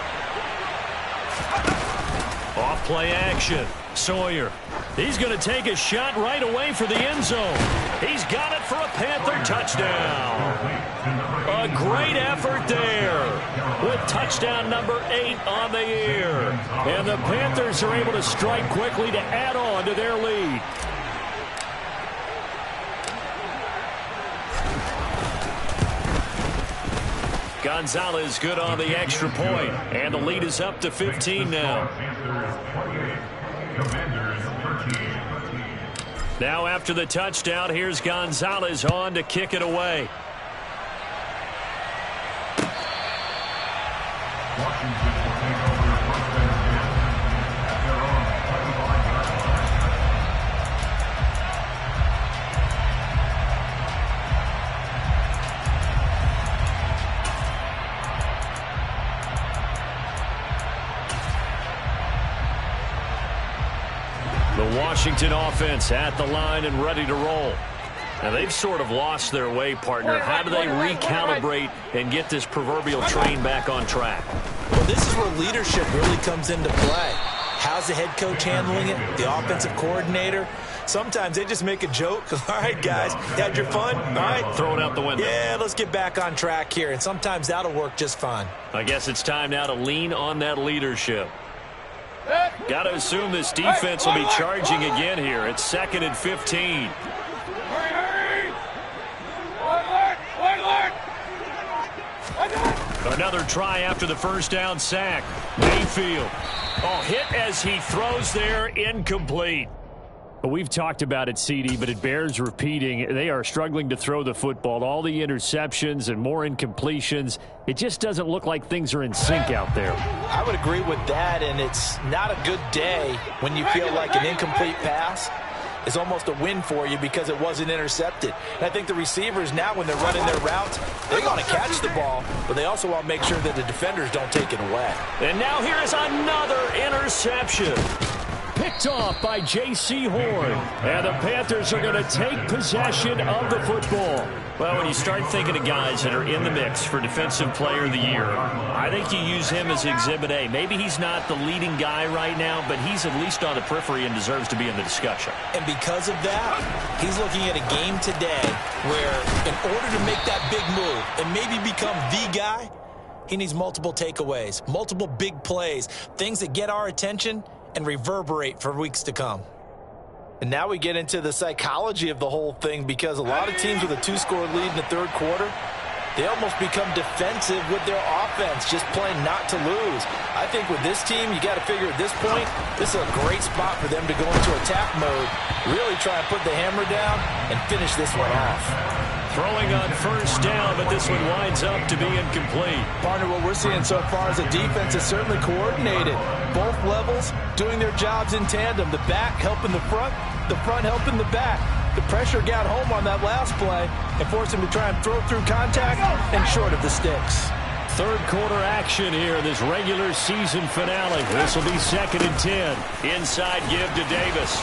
Off play action. Sawyer. He's going to take a shot right away for the end zone. He's got it for a Panther touchdown. A great effort there with touchdown number 8 on the year. And the Panthers are able to strike quickly to add on to their lead. Gonzalez good on the extra point, and the lead is up to 15 now. Now after the touchdown, here's Gonzalez on to kick it away. Washington offense at the line and ready to roll. Now they've sort of lost their way, partner. How do they recalibrate and get this proverbial train back on track? Well, this is where leadership really comes into play. How's the head coach handling it? The offensive coordinator? Sometimes they just make a joke. All right, guys, you had your fun? All right. Throw it out the window. Yeah, let's get back on track here. And sometimes that'll work just fine. I guess it's time now to lean on that leadership. Got to assume this defense will be charging again here. It's 2nd and 15. Another try after the 1st down sack. Mayfield. Oh, hit as he throws there, incomplete. We've talked about it, CD, but it bears repeating. They are struggling to throw the football. All the interceptions and more incompletions. It just doesn't look like things are in sync out there. I would agree with that, and it's not a good day when you feel like an incomplete pass is almost a win for you because it wasn't intercepted. And I think the receivers now, when they're running their routes, they want to catch the ball, but they also want to make sure that the defenders don't take it away. And now here is another interception. Picked off by J.C. Horn. And the Panthers are going to take possession of the football. Well, when you start thinking of guys that are in the mix for Defensive Player of the Year, I think you use him as Exhibit A. Maybe he's not the leading guy right now, but he's at least on the periphery and deserves to be in the discussion. And because of that, he's looking at a game today where in order to make that big move and maybe become the guy, he needs multiple takeaways, multiple big plays, things that get our attention and reverberate for weeks to come. And now we get into the psychology of the whole thing, because a lot of teams with a 2-score lead in the 3rd quarter, they almost become defensive with their offense, just playing not to lose. I think with this team, you got to figure at this point, this is a great spot for them to go into attack mode, really try and put the hammer down and finish this one off. Throwing on 1st down, but this one winds up to be incomplete. Partner, what we're seeing so far is the defense is certainly coordinated. Both levels doing their jobs in tandem. The back helping the front helping the back. The pressure got home on that last play and forced him to try and throw through contact and short of the sticks. Third quarter action here, this regular season finale. This will be 2nd and 10. Inside give to Davis.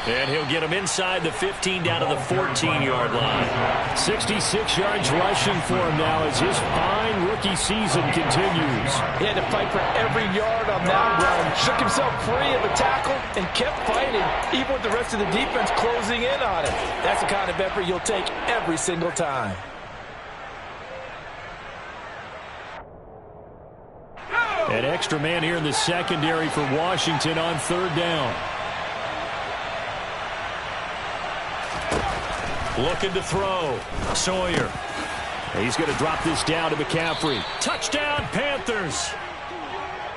And he'll get him inside the 15 down to the 14-yard line. 66 yards rushing for him now as his fine rookie season continues. He had to fight for every yard on that run. Shook himself free of a tackle and kept fighting, even with the rest of the defense closing in on him. That's the kind of effort you'll take every single time. An extra man here in the secondary for Washington on 3rd down. Looking to throw. Sawyer. He's going to drop this down to McCaffrey. Touchdown, Panthers.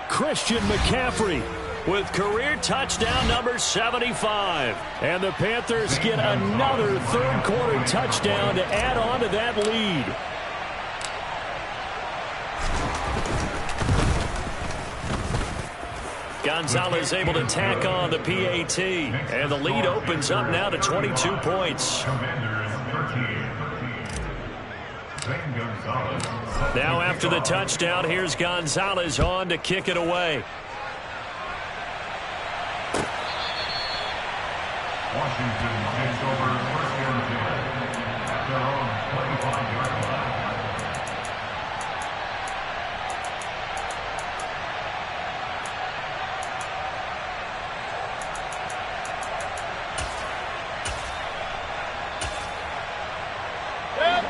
Christian McCaffrey with career touchdown number 75. And the Panthers get another third quarter touchdown to add on to that lead. Gonzalez able to tack on the PAT. And the lead opens up now to 22 points. Now after the touchdown, here's Gonzalez on to kick it away. Washington takes over first and 10 at their own 25-yard line.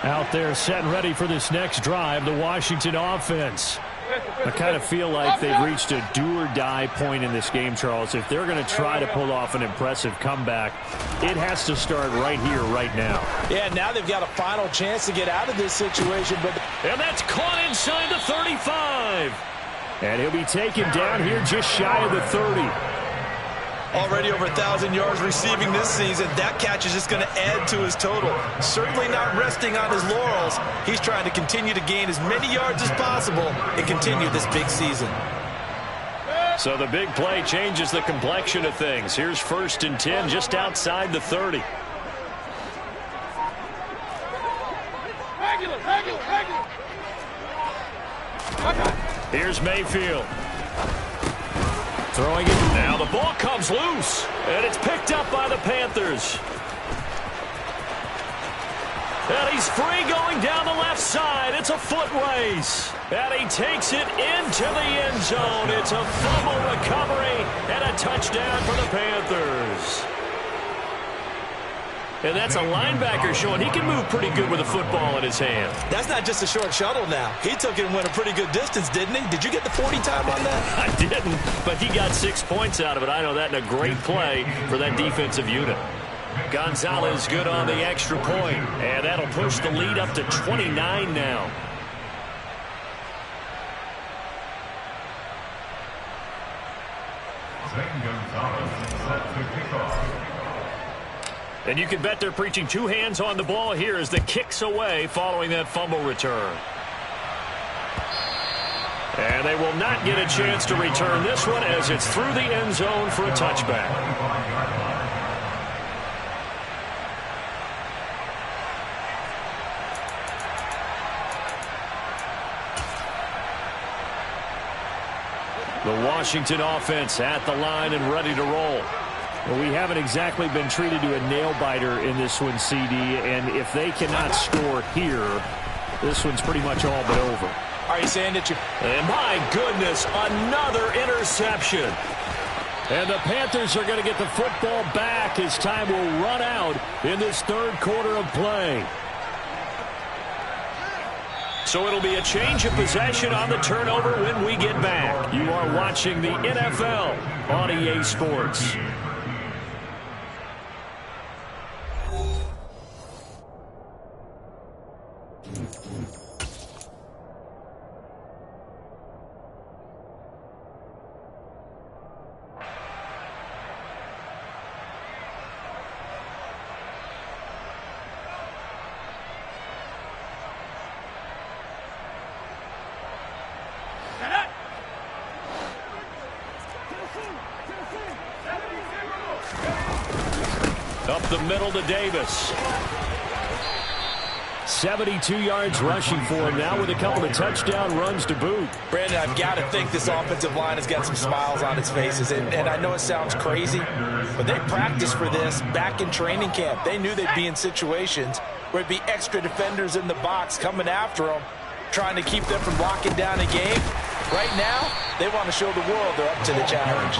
Out there set and ready for this next drive, the Washington offense. I kind of feel like they've reached a do-or-die point in this game, Charles. If they're going to try to pull off an impressive comeback, it has to start right here, right now. Yeah, now they've got a final chance to get out of this situation. And that's caught inside the 35. And he'll be taken down here just shy of the 30. Already over 1,000 yards receiving this season. That catch is just going to add to his total. Certainly not resting on his laurels. He's trying to continue to gain as many yards as possible and continue this big season. So the big play changes the complexion of things. Here's 1st and 10 just outside the 30. Here's Mayfield. Throwing it. Now the ball comes loose. And it's picked up by the Panthers. And he's free going down the left side. It's a foot race. And he takes it into the end zone. It's a fumble recovery and a touchdown for the Panthers. And that's a linebacker showing he can move pretty good with a football in his hand. That's not just a short shuttle now. He took it and went a pretty good distance, didn't he? Did you get the 40 time on that? I didn't, but he got 6 points out of it. I know that, in a great play for that defensive unit. Gonzalez good on the extra point, and that'll push the lead up to 29 now. Zane Gonzalez set to kick off. And you can bet they're preaching 2 hands on the ball here as the kick's away following that fumble return. And they will not get a chance to return this one as it's through the end zone for a touchback. The Washington offense at the line and ready to roll. Well, we haven't exactly been treated to a nail-biter in this one, CD, and if they cannot score here, this one's pretty much all but over. Are you saying that you... And my goodness, another interception. And the Panthers are going to get the football back as time will run out in this third quarter of play. So it'll be a change of possession on the turnover when we get back. You are watching the NFL on EA Sports. Up the middle to Davis. 72 yards rushing for him now with a couple of touchdown runs to boot. Brandon, I've got to think this offensive line has got some smiles on its faces. And I know it sounds crazy, but they practiced for this back in training camp. They knew they'd be in situations where it'd be extra defenders in the box coming after them, trying to keep them from locking down a game. Right now, they want to show the world they're up to the challenge.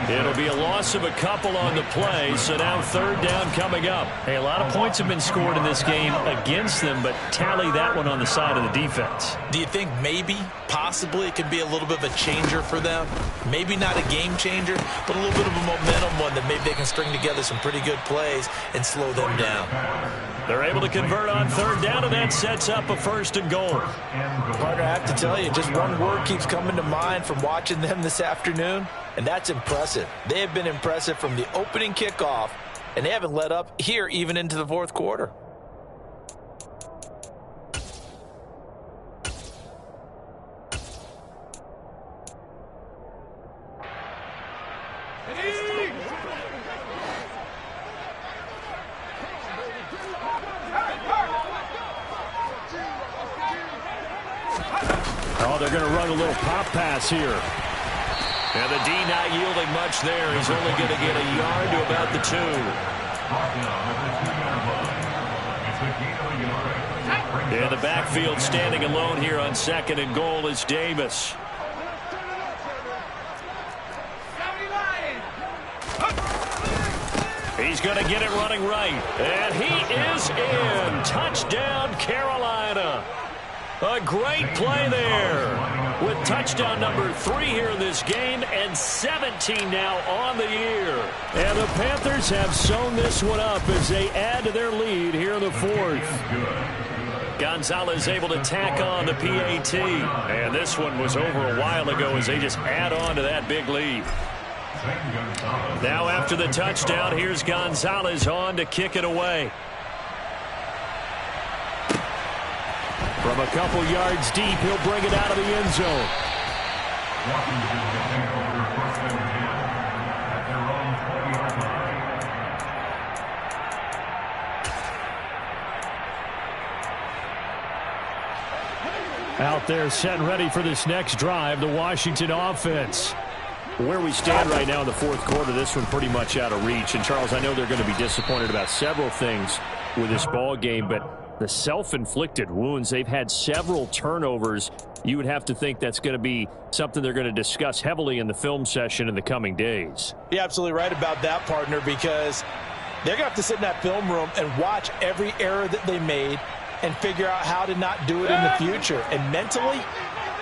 It'll be a loss of a couple on the play, so now third down coming up. Hey, a lot of points have been scored in this game against them, but tally that one on the side of the defense. Do you think maybe, possibly, it could be a little bit of a changer for them? Maybe not a game changer, but a little bit of a momentum one that maybe they can string together some pretty good plays and slow them down. They're able to convert on third down, and that sets up a first and goal. Partner, I have to tell you, just one word keeps coming to mind from watching them this afternoon, and that's impressive. They have been impressive from the opening kickoff, and they haven't let up here even into the fourth quarter. Oh, they're going to run a little pop pass here. And the D not yielding much there. He's only going to get a yard to about the 2. In the backfield, standing alone here on second and goal is Davis. He's going to get it running right. And he is in. Touchdown, Carolina. A great play there with touchdown number 3 here in this game and 17 now on the year. And the Panthers have sewn this one up as they add to their lead here in the fourth. Gonzalez able to tack on the PAT. And this one was over a while ago as they just add on to that big lead. Now after the touchdown, here's Gonzalez on to kick it away. From a couple yards deep, he'll bring it out of the end zone. Out there set and ready for this next drive, the Washington offense. Where we stand right now in the fourth quarter, this one pretty much out of reach. And, Charles, I know they're going to be disappointed about several things with this ball game, but the self-inflicted wounds, they've had several turnovers. You would have to think that's going to be something they're going to discuss heavily in the film session in the coming days. You're absolutely right about that, partner, because they're going to have to sit in that film room and watch every error that they made and figure out how to not do it in the future. And mentally,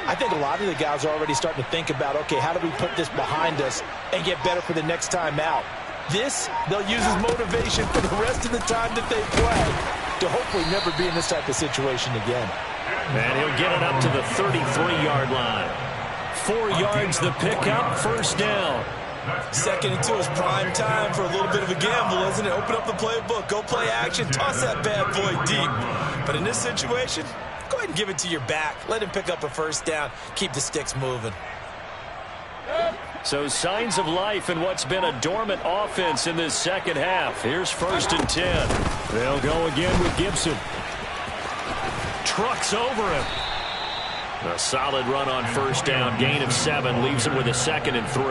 I think a lot of the guys are already starting to think about, okay, how do we put this behind us and get better for the next time out? This, they'll use as motivation for the rest of the time that they play to hopefully never be in this type of situation again. And he'll get it up to the 33-yard line. 4 yards the pickup, first down. 2nd and 2 is prime time for a little bit of a gamble, isn't it? Open up the playbook, go play action, toss that bad boy deep. But in this situation, go ahead and give it to your back. Let him pick up a first down. Keep the sticks moving. So signs of life in what's been a dormant offense in this second half. Here's 1st and 10. They'll go again with Gibson. Trucks over him. A solid run on first down. Gain of 7 leaves him with a 2nd and 3.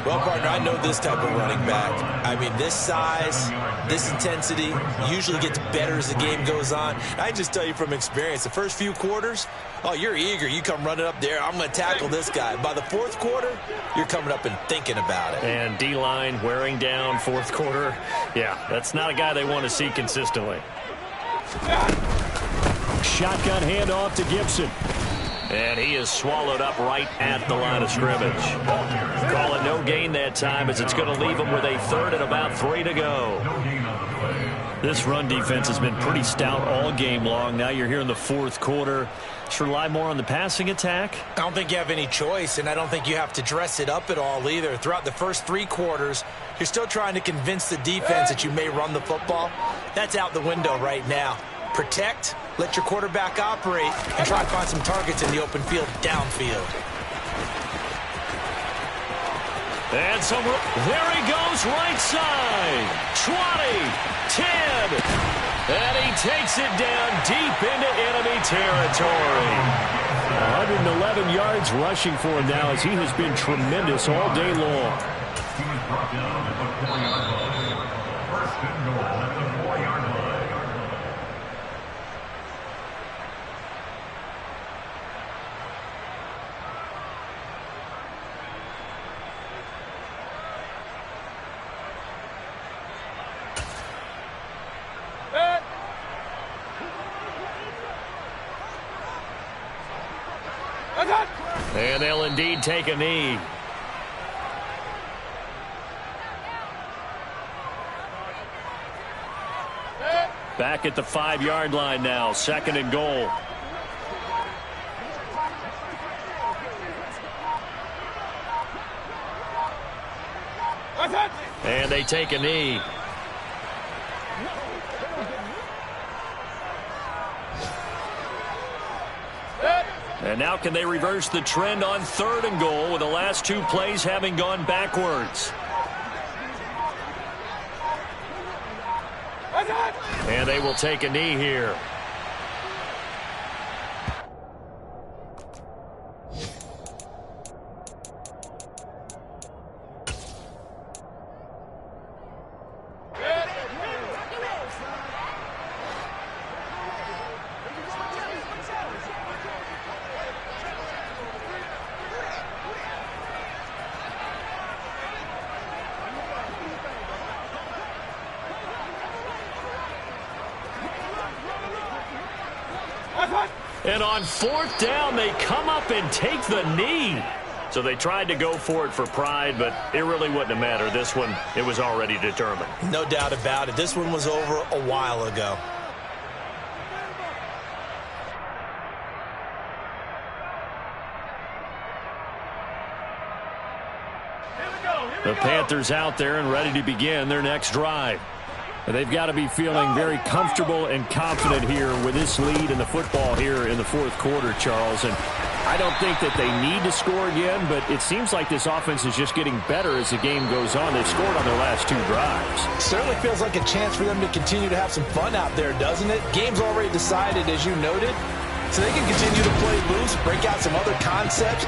Well, partner, I know this type of running back. I mean, this size, this intensity usually gets better as the game goes on. I just tell you from experience, the first few quarters, oh, you're eager. You come running up there. I'm going to tackle this guy. By the fourth quarter, you're coming up and thinking about it. And D-line wearing down fourth quarter. Yeah, that's not a guy they want to see consistently. Shotgun handoff to Gibson. And he is swallowed up right at the line of scrimmage. Call it no gain that time as it's going to leave him with a 3rd and about 3 to go. This run defense has been pretty stout all game long. Now you're here in the fourth quarter. Should rely more on the passing attack? I don't think you have any choice, and I don't think you have to dress it up at all either. Throughout the first 3 quarters, you're still trying to convince the defense that you may run the football. That's out the window right now. Protect, let your quarterback operate, and try to find some targets in the open field downfield. And there he goes, right side. 20, 10, and he takes it down deep into enemy territory. 111 yards rushing for him now as he has been tremendous all day long. He was brought down at the 4-yard line. First and goal at the 4-yard line. And they'll indeed take a knee. Back at the 5-yard line now, 2nd and goal. And they take a knee. And now can they reverse the trend on 3rd and goal with the last 2 plays having gone backwards? And they will take a knee here. And on 4th down, they come up and take the knee. So they tried to go for it for pride, but it really wouldn't have mattered. This one, it was already determined. No doubt about it. This one was over a while ago. The Panthers out there and ready to begin their next drive. They've got to be feeling very comfortable and confident here with this lead in the football here in the 4th quarter, Charles. And I don't think that they need to score again, but it seems like this offense is just getting better as the game goes on. They've scored on their last 2 drives. Certainly feels like a chance for them to continue to have some fun out there, doesn't it? Game's already decided, as you noted, so they can continue to play loose, break out some other concepts.